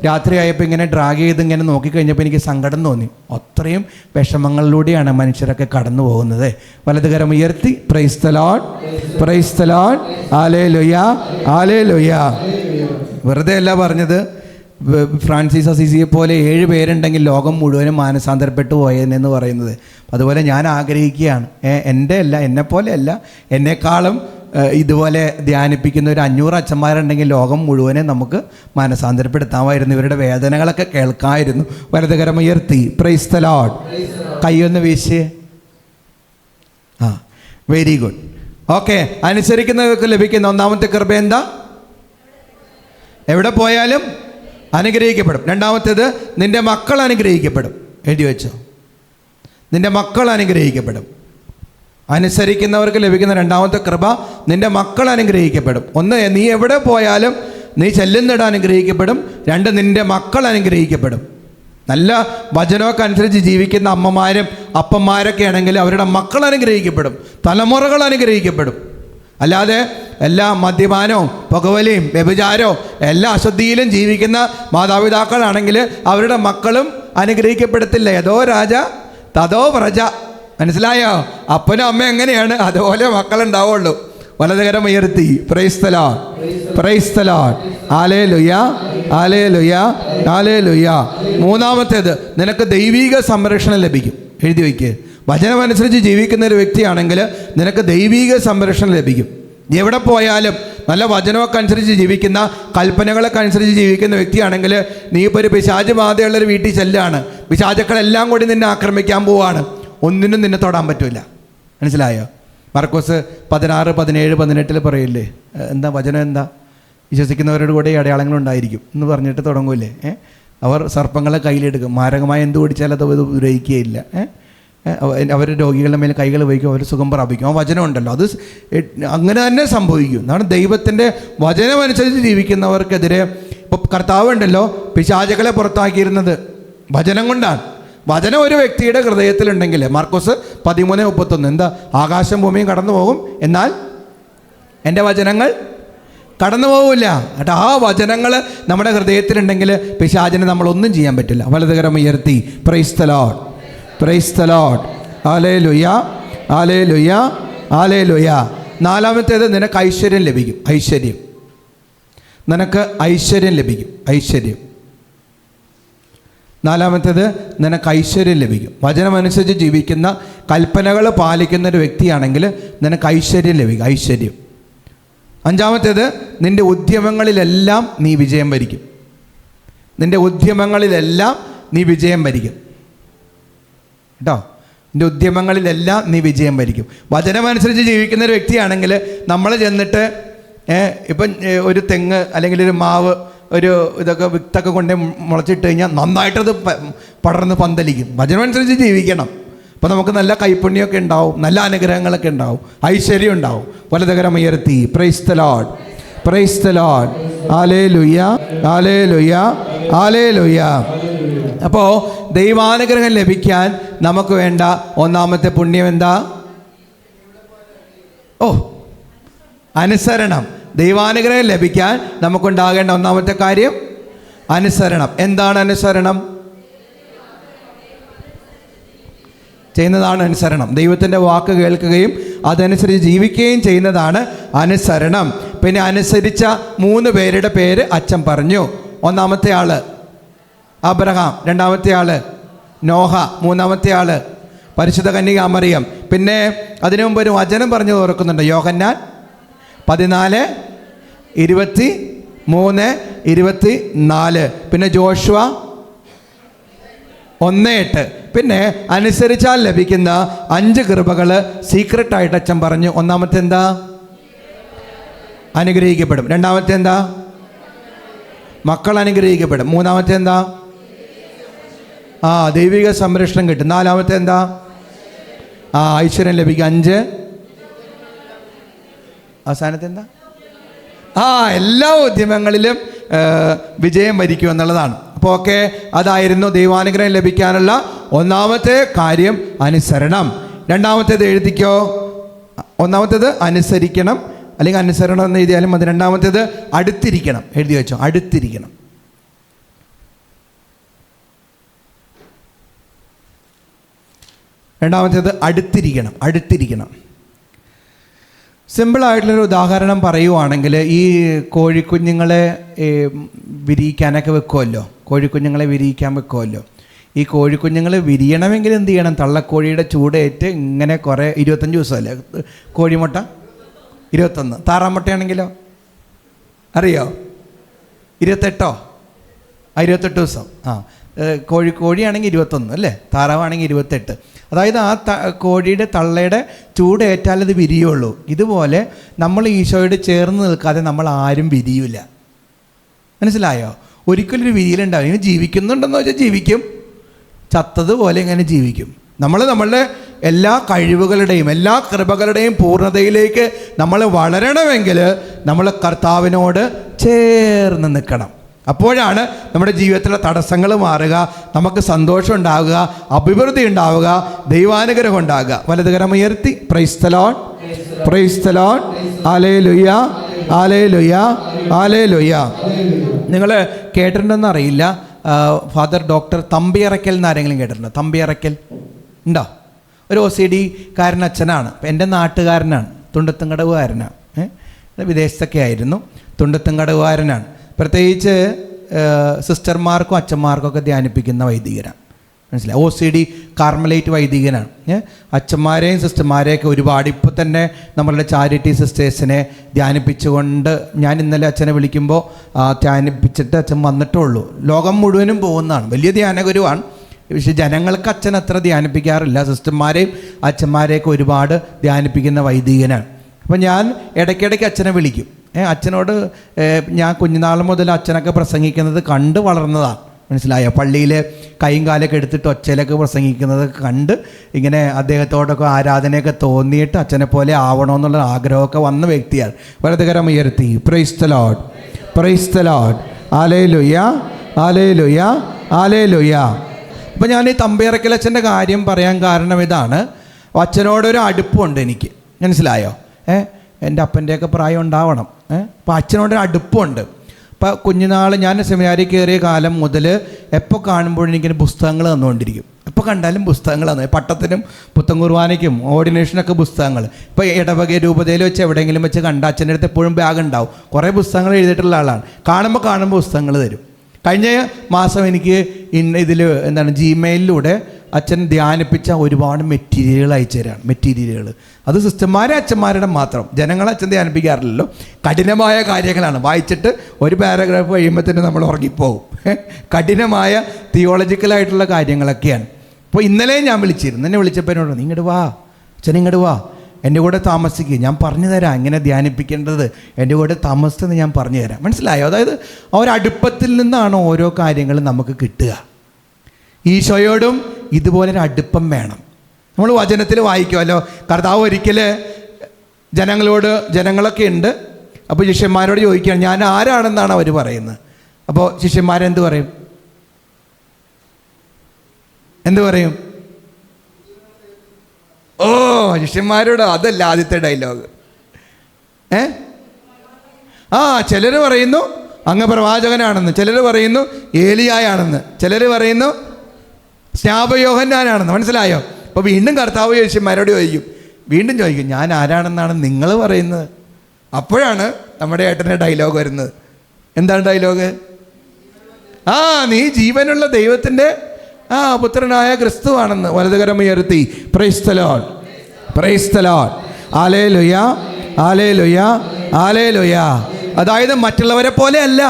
രാത്രിയായപ്പോൾ ഇങ്ങനെ ഡ്രാഗ് ചെയ്ത് ഇങ്ങനെ നോക്കിക്കഴിഞ്ഞപ്പോൾ എനിക്ക് സങ്കടം തോന്നി. അത്രയും വിഷമങ്ങളിലൂടെയാണ് മനുഷ്യരൊക്കെ കടന്നു പോകുന്നത്. വലതുകരം ഉയർത്തി praise the lord, praise the lord, hallelujah, hallelujah. വെറുതെ അല്ല പറഞ്ഞത്. ഫ്രാൻസിസ് അസീസിയെ പോലെ 7 പേരുണ്ടെങ്കിൽ ലോകം മുഴുവനും മാനസാന്തരപ്പെട്ടു പോയെന്ന് പറയുന്നത്. അതുപോലെ ഞാൻ ആഗ്രഹിക്കുകയാണ്, എന്നെപ്പോലെയല്ല, എന്നെക്കാളും ഇതുപോലെ ധ്യാനിപ്പിക്കുന്ന ഒരു 500 അച്ഛന്മാരുണ്ടെങ്കിൽ ലോകം മുഴുവനെ നമുക്ക് മാനസാന്തരപ്പെടുത്താമായിരുന്നു. ഇവരുടെ വേദനകളൊക്കെ കേൾക്കാമായിരുന്നു. വലതുകരം ഉയർത്തി പ്രൈസ് ദി ലോർഡ്, കൈയൊന്ന് വീശിയേ. Very good. ഓക്കെ, അനുസരിക്കുന്നവർക്ക് ലഭിക്കുന്ന ഒന്നാമത്തെ കൃപ എന്താ? എവിടെ പോയാലും അനുഗ്രഹിക്കപ്പെടും. രണ്ടാമത്തേത്, നിൻ്റെ മക്കൾ അനുഗ്രഹിക്കപ്പെടും. എഴുതി വെച്ചോ, നിൻ്റെ മക്കൾ അനുഗ്രഹിക്കപ്പെടും. അനുസരിക്കുന്നവർക്ക് ലഭിക്കുന്ന രണ്ടാമത്തെ കൃപ, നിൻ്റെ മക്കൾ അനുഗ്രഹിക്കപ്പെടും. 1, നീ എവിടെ പോയാലും നീ ചെല്ലുന്നിടം അനുഗ്രഹിക്കപ്പെടും. 2, നിൻ്റെ മക്കൾ അനുഗ്രഹിക്കപ്പെടും. നല്ല വചനമൊക്കെ അനുസരിച്ച് ജീവിക്കുന്ന അമ്മമാരും അപ്പന്മാരൊക്കെ ആണെങ്കിൽ അവരുടെ മക്കൾ അനുഗ്രഹിക്കപ്പെടും, തലമുറകൾ അനുഗ്രഹിക്കപ്പെടും. അല്ലാതെ എല്ലാ മദ്യപാനവും പുകവലിയും വ്യഭിചാരവും എല്ലാ അശുദ്ധിയിലും ജീവിക്കുന്ന മാതാപിതാക്കളാണെങ്കിൽ അവരുടെ മക്കളും അനുഗ്രഹിക്കപ്പെടത്തില്ല. യഥോ രാജ തഥോ പ്രജ. മനസ്സിലായോ? അപ്പനും അമ്മ എങ്ങനെയാണ് അതുപോലെ മക്കളുണ്ടാവുള്ളൂ. വലതുകരം ഉയർത്തി praise the lord, praise the lord, hallelujah, hallelujah, hallelujah. മൂന്നാമത്തേത്, നിനക്ക് ദൈവിക സംരക്ഷണം ലഭിക്കും. എഴുതി വയ്ക്കുക. വചനമനുസരിച്ച് ജീവിക്കുന്ന ഒരു വ്യക്തിയാണെങ്കിൽ നിനക്ക് ദൈവിക സംരക്ഷണം ലഭിക്കും. എവിടെ പോയാലും നല്ല വചനമൊക്കെ അനുസരിച്ച് ജീവിക്കുന്ന, കൽപ്പനകളൊക്കെ അനുസരിച്ച് ജീവിക്കുന്ന വ്യക്തിയാണെങ്കിൽ നീ ഇപ്പോൾ ഒരു പിശാച് ബാധയുള്ളൊരു വീട്ടിൽ ചെല്ലുകയാണ്. പിശാചുക്കളെല്ലാം കൂടി നിന്നെ ആക്രമിക്കാൻ പോവുകയാണ്. ഒന്നിനും നിന്നെ തൊടാൻ പറ്റില്ല. മനസ്സിലായോ? മർക്കോസ് 16, 17, 18 പറയില്ലേ, എന്താ വചനം എന്താ? വിശ്വസിക്കുന്നവരുടെ കൂടെ ഈ അടയാളങ്ങളുണ്ടായിരിക്കും എന്ന് പറഞ്ഞിട്ട് തുടങ്ങൂലേ. അവർ സർപ്പങ്ങളെ കയ്യിലെടുക്കും, മാരകമായ എന്ത് ഓടിച്ചാൽ അത് ഉപയോഗിക്കുകയില്ല. അവർ രോഗികളുടെ മേലെ കൈകൾ വയ്ക്കും, അവർ സുഖം പ്രാപിക്കും. ആ വചനം ഉണ്ടല്ലോ, അത് അങ്ങനെ തന്നെ സംഭവിക്കും. എന്നാണ് ദൈവത്തിൻ്റെ വചനമനുസരിച്ച് ജീവിക്കുന്നവർക്കെതിരെ ഇപ്പോൾ കർത്താവ് ഉണ്ടല്ലോ പിശാചുക്കളെ പുറത്താക്കിയിരുന്നത് വചനം കൊണ്ടാണ്. വചനം ഒരു വ്യക്തിയുടെ ഹൃദയത്തിലുണ്ടെങ്കിൽ, മാർക്കോസ് 13:31, എന്താ? ആകാശം ഭൂമിയും കടന്നു പോകും, എന്നാൽ എൻ്റെ വചനങ്ങൾ കടന്നു പോകില്ല. കേട്ടോ, ആ വചനങ്ങൾ നമ്മുടെ ഹൃദയത്തിലുണ്ടെങ്കിൽ പിശാചിനെ നമ്മളൊന്നും ചെയ്യാൻ പറ്റില്ല. വലതുകരം ഉയർത്തി praise the lord, praise the lord, hallelujah, hallelujah, hallelujah. നാലാമത്തേത്, നിനക്ക് ഐശ്വര്യം ലഭിക്കും. ഐശ്വര്യം, നിനക്ക് ഐശ്വര്യം ലഭിക്കും. ഐശ്വര്യം. നാലാമത്തേത്, നിനക്ക് ഐശ്വര്യം ലഭിക്കും. വചനമനുസരിച്ച് ജീവിക്കുന്ന, കൽപ്പനകൾ പാലിക്കുന്ന ഒരു വ്യക്തിയാണെങ്കിൽ നിനക്ക് ഐശ്വര്യം ലഭിക്കും. ഐശ്വര്യം. അഞ്ചാമത്തേത്, നിൻ്റെ ഉദ്യമങ്ങളിലെല്ലാം നീ വിജയം വരിക്കും. നിൻ്റെ ഉദ്യമങ്ങളിലെല്ലാം നീ വിജയം വരിക്കും. കേട്ടോ, നിൻ്റെ ഉദ്യമങ്ങളിലെല്ലാം നീ വിജയം വരിക്കും. വചനമനുസരിച്ച് ജീവിക്കുന്ന ഒരു വ്യക്തിയാണെങ്കിൽ നമ്മൾ ചെന്നിട്ട് ഇപ്പം ഒരു തെങ്ങ് അല്ലെങ്കിൽ ഒരു മാവ്, ഒരു ഇതൊക്കെ വിത്തൊക്കെ കൊണ്ട് മുളച്ചിട്ട് കഴിഞ്ഞാൽ നന്നായിട്ടത് പടർന്ന് പന്തലിക്കും. വചനമനുസരിച്ച് ജീവിക്കണം. അപ്പോൾ നമുക്ക് നല്ല കൈപ്പുണ്യമൊക്കെ ഉണ്ടാവും, നല്ല അനുഗ്രഹങ്ങളൊക്കെ ഉണ്ടാവും, ഐശ്വര്യം ഉണ്ടാവും. വലതുകരം ഉയർത്തി praise the lord, praise the lord, hallelujah, hallelujah, hallelujah. അപ്പോൾ ദൈവാനുഗ്രഹം ലഭിക്കാൻ നമുക്ക് വേണ്ട ഒന്നാമത്തെ പുണ്യം എന്താ? അനുസരണം. ദൈവാനുഗ്രഹം ലഭിക്കാൻ നമുക്കുണ്ടാകേണ്ട ഒന്നാമത്തെ കാര്യം അനുസരണം. എന്താണ് അനുസരണം? ചെയ്യുന്നതാണ് അനുസരണം. ദൈവത്തിൻ്റെ വാക്ക് കേൾക്കുകയും അതനുസരിച്ച് ജീവിക്കുകയും ചെയ്യുന്നതാണ് അനുസരണം. പിന്നെ അനുസരിച്ച 3 പേരുടെ പേര് അച്ഛൻ പറഞ്ഞു. ഒന്നാമത്തെ ആള് അബ്രഹാം, രണ്ടാമത്തെ ആള് നോഹ, മൂന്നാമത്തെ ആള് പരിശുദ്ധ കന്യക മറിയം. പിന്നെ അതിനു മുമ്പ് ഒരു വചനം പറഞ്ഞു ഓർക്കുന്നുണ്ട്, യോഹന്നാൻ 14:23-24. പിന്നെ ജോഷുവ 1:8. പിന്നെ അനുസരിച്ചാൽ ലഭിക്കുന്ന 5 കൃപകൾ സീക്രട്ടായിട്ട് അച്ഛൻ പറഞ്ഞു. ഒന്നാമത്തെ എന്താ? അനുഗ്രഹിക്കപ്പെടും. രണ്ടാമത്തെ എന്താ? മക്കൾ അനുഗ്രഹിക്കപ്പെടും. മൂന്നാമത്തെ എന്താ? ദൈവിക സംരക്ഷണം കിട്ടും. നാലാമത്തെ എന്താ? ഐശ്വര്യം ലഭിക്കും. 5. അവസാനത്തെ എന്താ? എല്ലാ ഉദ്യമങ്ങളിലും വിജയം വരിക്കും എന്നുള്ളതാണ്. അപ്പോൾ അതായിരുന്നു ദൈവാനുഗ്രഹം ലഭിക്കാനുള്ള ഒന്നാമത്തെ കാര്യം, അനുസരണം. രണ്ടാമത്തേത് എഴുതിക്കോ. ഒന്നാമത്തേത് അനുസരിക്കണം, അല്ലെങ്കിൽ അനുസരണം എന്ന് എഴുതിയാലും അത്. രണ്ടാമത്തേത് അടുത്തിരിക്കണം. എഴുതി വെച്ചോ, അടുത്തിരിക്കണം. രണ്ടാമത്തേത് അടുത്തിരിക്കണം. അടുത്തിരിക്കണം. സിമ്പിളായിട്ടുള്ളൊരു ഉദാഹരണം പറയുവാണെങ്കിൽ, ഈ കോഴിക്കുഞ്ഞുങ്ങളെ വിരിയിക്കാനൊക്കെ വെക്കുമല്ലോ. കോഴിക്കുഞ്ഞുങ്ങളെ വിരിയിക്കാൻ വെക്കുമല്ലോ. ഈ കോഴിക്കുഞ്ഞുങ്ങൾ വിരിയണമെങ്കിൽ എന്ത് ചെയ്യണം? തള്ളക്കോഴിയുടെ ചൂടേറ്റ് ഇങ്ങനെ കുറേ 25 ദിവസമല്ലേ കോഴിമുട്ട? 21. താറാമുട്ടയാണെങ്കിലോ അറിയോ? 28. 28 ദിവസം. കോഴിയാണെങ്കിൽ 21 അല്ലേ? താറാവാണെങ്കിൽ 28. അതായത് ആ കോഴിയുടെ തള്ളയുടെ ചൂടേറ്റാൽ അത് വിരിയുള്ളൂ. ഇതുപോലെ നമ്മൾ ഈശോയോട് ചേർന്ന് നിൽക്കാതെ നമ്മൾ ആരും വിരിയില്ല. മനസ്സിലായോ? ഒരിക്കലൊരു വിരിയലുണ്ടാവും. ഇങ്ങനെ ജീവിക്കുന്നുണ്ടെന്ന് വെച്ചാൽ ജീവിക്കും, ചത്തതുപോലെ ഇങ്ങനെ ജീവിക്കും. നമ്മളുടെ എല്ലാ കഴിവുകളുടെയും എല്ലാ കൃപകളുടെയും പൂർണ്ണതയിലേക്ക് നമ്മൾ വളരണമെങ്കിൽ നമ്മൾ കർത്താവിനോട് ചേർന്ന് നിൽക്കണം. അപ്പോഴാണ് നമ്മുടെ ജീവിതത്തിലെ തടസ്സങ്ങൾ മാറുക, നമുക്ക് സന്തോഷം ഉണ്ടാവുക, അഭിവൃദ്ധി ഉണ്ടാവുക, ദൈവാനുഗ്രഹം ഉണ്ടാകുക. വലതുകരം ഉയർത്തി praise the lord, praise the lord, hallelujah, hallelujah, hallelujah. നിങ്ങൾ കേട്ടിട്ടുണ്ടെന്ന് അറിയില്ല, ഫാദർ ഡോക്ടർ തമ്പിയറയ്ക്കൽ എന്നാരെങ്കിലും കേട്ടിട്ടുണ്ടോ? തമ്പിയറയ്ക്കൽ ഉണ്ടോ? ഒരു OCD കാരൻ അച്ഛനാണ്. എൻ്റെ നാട്ടുകാരനാണ്, തുണ്ടത്തുംകടവുകാരനാണ്. വിദേശത്തൊക്കെ ആയിരുന്നു. തുണ്ടത്തുംകടവുകാരനാണ്. പ്രത്യേകിച്ച് സിസ്റ്റർമാർക്കും അച്ഛന്മാർക്കൊക്കെ ധ്യാനിപ്പിക്കുന്ന വൈദികനാണ്. മനസ്സിലായി? OCD Carmelite വൈദികനാണ്. അച്ഛന്മാരെയും സിസ്റ്റർമാരെയൊക്കെ ഒരുപാട് ഇപ്പോൾ തന്നെ നമ്മളുടെ ചാരിറ്റി സിസ്റ്റേഴ്സിനെ ധ്യാനിപ്പിച്ചുകൊണ്ട്, ഞാൻ ഇന്നലെ അച്ഛനെ വിളിക്കുമ്പോൾ ധ്യാനിപ്പിച്ചിട്ട് അച്ഛൻ വന്നിട്ടുള്ളൂ. ലോകം മുഴുവനും പോകുന്നതാണ്, വലിയ ധ്യാനഗുരുവാണ്. പക്ഷേ ജനങ്ങൾക്ക് അച്ഛൻ അത്ര ധ്യാനിപ്പിക്കാറില്ല. സിസ്റ്റർമാരെയും അച്ഛന്മാരെയൊക്കെ ഒരുപാട് ധ്യാനിപ്പിക്കുന്ന വൈദികനാണ്. അപ്പോൾ ഞാൻ ഇടയ്ക്കിടയ്ക്ക് അച്ഛനെ വിളിക്കും. അച്ഛനോട് ഞാൻ കുഞ്ഞുനാൾ മുതൽ അച്ഛനൊക്കെ പ്രസംഗിക്കുന്നത് കണ്ട് വളർന്നതാണ്. മനസ്സിലായോ? പള്ളിയിൽ കൈയും കാലൊക്കെ എടുത്തിട്ട് ഒച്ചയിലൊക്കെ പ്രസംഗിക്കുന്നത് കണ്ട് ഇങ്ങനെ അദ്ദേഹത്തോടൊക്കെ ആരാധനയൊക്കെ തോന്നിയിട്ട് അച്ഛനെ പോലെ ആവണമെന്നുള്ള ആഗ്രഹമൊക്കെ വന്ന വ്യക്തിയാണ്. വലതുകരം ഉയർത്തി praise the lord, praise the lord, hallelujah, hallelujah, hallelujah. അപ്പോൾ ഞാൻ ഈ തമ്പേറക്കലച്ഛൻ്റെ കാര്യം പറയാൻ കാരണം ഇതാണ്. അച്ഛനോടൊരു അടുപ്പമുണ്ട് എനിക്ക്, മനസ്സിലായോ? എൻ്റെ അപ്പൻ്റെയൊക്കെ പ്രായം ഉണ്ടാവണം. അപ്പോൾ അച്ഛനോടൊരു അടുപ്പമുണ്ട്. അപ്പോൾ കുഞ്ഞുനാൾ ഞാൻ സെമിനാരിൽ കയറിയ കാലം മുതൽ എപ്പോൾ കാണുമ്പോഴും എനിക്കിന് പുസ്തകങ്ങൾ തന്നുകൊണ്ടിരിക്കും. എപ്പോൾ കണ്ടാലും പുസ്തകങ്ങൾ തന്നു. പട്ടത്തിനും പുത്തൻ കുർബാനയ്ക്കും ഓർഡിനേഷനൊക്കെ പുസ്തകങ്ങൾ. ഇപ്പോൾ ഇടവക രൂപതയിൽ വെച്ച് എവിടെയെങ്കിലും വെച്ച് കണ്ട അച്ഛൻ്റെ അടുത്ത് എപ്പോഴും ബാഗ് ഉണ്ടാവും. കുറേ പുസ്തകങ്ങൾ എഴുതിയിട്ടുള്ള ആളാണ്. കാണുമ്പോൾ പുസ്തകങ്ങൾ തരും. കഴിഞ്ഞ മാസം എനിക്ക് ഇതിൽ ജിമെയിലിലൂടെ അച്ഛൻ ധ്യാനിപ്പിച്ച ഒരുപാട് മെറ്റീരിയലുകൾ അയച്ചു തരാണ്. മെറ്റീരിയലുകൾ അത് സിസ്റ്റർമാരെ അച്ഛന്മാരുടെ മാത്രം, ജനങ്ങളെ അച്ഛൻ ധ്യാനിപ്പിക്കാറില്ലല്ലോ. കഠിനമായ കാര്യങ്ങളാണ്. വായിച്ചിട്ട് ഒരു പാരഗ്രാഫ് കഴിയുമ്പോഴത്തേനും നമ്മൾ ഉറങ്ങിപ്പോകും. കഠിനമായ തിയോളജിക്കലായിട്ടുള്ള കാര്യങ്ങളൊക്കെയാണ്. അപ്പോൾ ഇന്നലെ ഞാൻ വിളിച്ചിരുന്നു. എന്നെ വിളിച്ചപ്പോൾ എന്നോട് നീ ഇങ്ങോട്ട് വാ, അച്ഛൻ ഇങ്ങോട്ട് വാ, എൻ്റെ കൂടെ താമസിക്കുക, ഞാൻ പറഞ്ഞു തരാം എങ്ങനെ ധ്യാനിപ്പിക്കേണ്ടത്, എൻ്റെ കൂടെ താമസിച്ചെന്ന് ഞാൻ പറഞ്ഞു തരാം. മനസ്സിലായോ? അതായത് ആ ഒരു അടുപ്പത്തിൽ നിന്നാണ് ഓരോ കാര്യങ്ങളും നമുക്ക് കിട്ടുക. ഈശോയോടും ഇതുപോലൊരു അടുപ്പം വേണം. നമ്മൾ വചനത്തിൽ വായിക്കുമല്ലോ, കർത്താവ് ഒരിക്കൽ ജനങ്ങളൊക്കെ ഉണ്ട്. അപ്പോൾ ശിഷ്യന്മാരോട് ചോദിക്കുകയാണ് ഞാൻ ആരാണെന്നാണ് അവർ പറയുന്നത്. അപ്പോൾ ശിഷ്യന്മാരെന്ത് പറയും? ഓ, ശിഷ്യന്മാരോട് അതല്ല ആദ്യത്തെ ഡയലോഗ്. ചിലർ പറയുന്നു അങ്ങ് പ്രവാചകനാണെന്ന്, ചിലർ പറയുന്നു ഏലിയായാണെന്ന്, ചിലർ പറയുന്നു സ്നാപയോഹന്നാനാണെന്ന്. മനസ്സിലായോ? അപ്പോൾ വീണ്ടും കർത്താവ് ശിഷ്യന്മാരോട് വീണ്ടും ചോദിക്കും ഞാൻ ആരാണെന്നാണ് നിങ്ങൾ പറയുന്നത്. അപ്പോഴാണ് നമ്മുടെ ഏട്ടൻ്റെ ഡയലോഗ് വരുന്നത്. എന്താണ് ഡയലോഗ്? നീ ജീവനുള്ള ദൈവത്തിൻ്റെ പുത്രനായ ക്രിസ്തുവാണെന്ന്. വലതുകരം ഉയർത്തി praise the lord, praise the lord, hallelujah, hallelujah, hallelujah. അതായത് മറ്റുള്ളവരെ പോലെ അല്ല.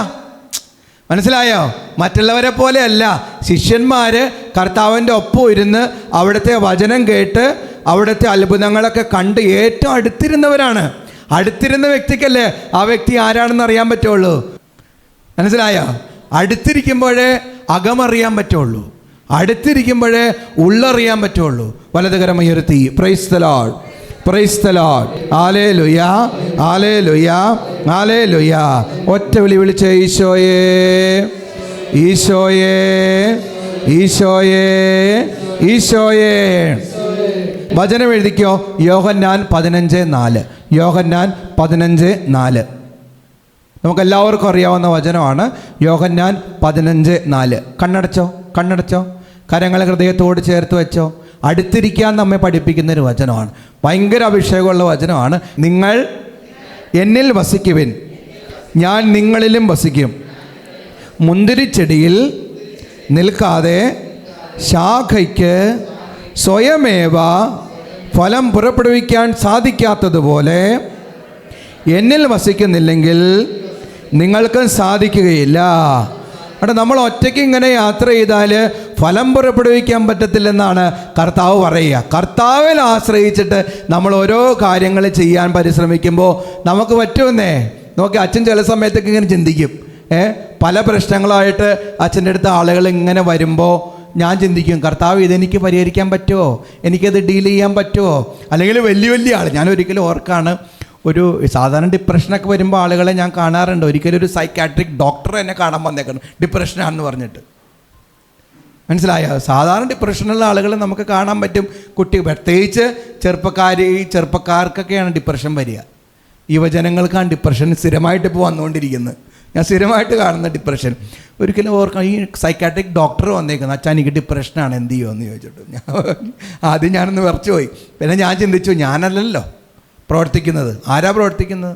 മനസ്സിലായോ? മറ്റുള്ളവരെ പോലെ അല്ല. ശിഷ്യന്മാർ കർത്താവിൻ്റെ ഒപ്പം ഇരുന്ന് അവിടുത്തെ വചനം കേട്ട് അവിടുത്തെ അത്ഭുതങ്ങളൊക്കെ കണ്ട് ഏറ്റവും അടുത്തിരുന്നവരാണ്. അടുത്തിരുന്ന വ്യക്തിക്കല്ലേ ആ വ്യക്തി ആരാണെന്ന് അറിയാൻ പറ്റുള്ളൂ. മനസ്സിലായോ? അടുത്തിരിക്കുമ്പോഴേ അകമറിയാൻ പറ്റുള്ളൂ, അടുത്തിരിക്കുമ്പോഴേ ഉള്ളറിയാൻ പറ്റുള്ളൂ. വലതുകരം ഉയർത്തി praise the lord, praise the lord, hallelujah, hallelujah, hallelujah. ഒറ്റ വിളിച്ച് ഈശോയേ, ഈശോയേ, ഈശോയേ, ഈശോയേ. വചനം എഴുതിക്കോ. യോഹന്നാൻ 15:4. യോഹന്നാൻ 15:4 നമുക്കെല്ലാവർക്കും അറിയാവുന്ന വചനമാണ്. യോഹന്നാൻ 15:4. കണ്ണടച്ചോ, കരങ്ങൾ ഹൃദയത്തോട് ചേർത്ത് വെച്ചോ. അടുത്തിരിക്കാൻ നമ്മെ പഠിപ്പിക്കുന്നൊരു വചനമാണ്. ഭയങ്കര അഭിഷേകമുള്ള വചനമാണ്. നിങ്ങൾ എന്നിൽ വസിക്കുവിൻ, ഞാൻ നിങ്ങളിലും വസിക്കും. മുന്തിരിച്ചെടിയിൽ നിൽക്കാതെ ശാഖയ്ക്ക് സ്വയമേവ ഫലം പുറപ്പെടുവിക്കാൻ സാധിക്കാത്തതുപോലെ എന്നിൽ വസിക്കുന്നില്ലെങ്കിൽ നിങ്ങൾക്ക് സാധിക്കുകയില്ല. അവിടെ നമ്മൾ ഒറ്റയ്ക്ക് ഇങ്ങനെ യാത്ര ചെയ്താൽ ഫലം പുറപ്പെടുവിക്കാൻ പറ്റത്തില്ലെന്നാണ് കർത്താവ് പറയുക. കർത്താവിൽ ആശ്രയിച്ചിട്ട് നമ്മൾ ഓരോ കാര്യങ്ങൾ ചെയ്യാൻ പരിശ്രമിക്കുമ്പോൾ നമുക്ക് പറ്റുമെന്നേ. നോക്കി, അച്ഛൻ ചില സമയത്തൊക്കെ ഇങ്ങനെ ചിന്തിക്കും. പല പ്രശ്നങ്ങളായിട്ട് അച്ഛൻ്റെ അടുത്ത് ആളുകൾ ഇങ്ങനെ വരുമ്പോൾ ഞാൻ ചിന്തിക്കും, കർത്താവ് ഇതെനിക്ക് പരിഹരിക്കാൻ പറ്റുമോ, എനിക്കത് ഡീൽ ചെയ്യാൻ പറ്റുമോ? അല്ലെങ്കിൽ വലിയ ആൾ, ഞാൻ ഒരിക്കലും ഓർക്കാണ്, ഒരു സാധാരണ ഡിപ്രഷനൊക്കെ വരുമ്പോൾ ആളുകളെ ഞാൻ കാണാറുണ്ട്. ഒരിക്കലും ഒരു സൈക്കാട്രിക് ഡോക്ടർ എന്നെ കാണാൻ വന്നേക്കണം ഡിപ്രഷനാണെന്ന് പറഞ്ഞിട്ട്. മനസ്സിലായോ? സാധാരണ ഡിപ്രഷനുള്ള ആളുകളെ നമുക്ക് കാണാൻ പറ്റും. പ്രത്യേകിച്ച് ചെറുപ്പക്കാർക്കൊക്കെയാണ് ഡിപ്രഷൻ വരിക. യുവജനങ്ങൾക്കാണ് ഡിപ്രഷൻ സ്ഥിരമായിട്ട് ഇപ്പോൾ വന്നുകൊണ്ടിരിക്കുന്നത്. ഞാൻ സ്ഥിരമായിട്ട് കാണുന്ന ഡിപ്രഷൻ. ഒരിക്കലും ഓർക്കാം, ഈ സൈക്കാട്രിക് ഡോക്ടർ വന്നേക്കുന്നത്, അച്ഛാ എനിക്ക് ഡിപ്രഷനാണ്, എന്ത് ചെയ്യുമെന്ന് ചോദിച്ചിട്ട് ആദ്യം ഞാനൊന്ന് വിറച്ചു പോയി. പിന്നെ ഞാൻ ചിന്തിച്ചു, ഞാനല്ലല്ലോ പ്രവർത്തിക്കുന്നത്. ആരാ പ്രവർത്തിക്കുന്നത്?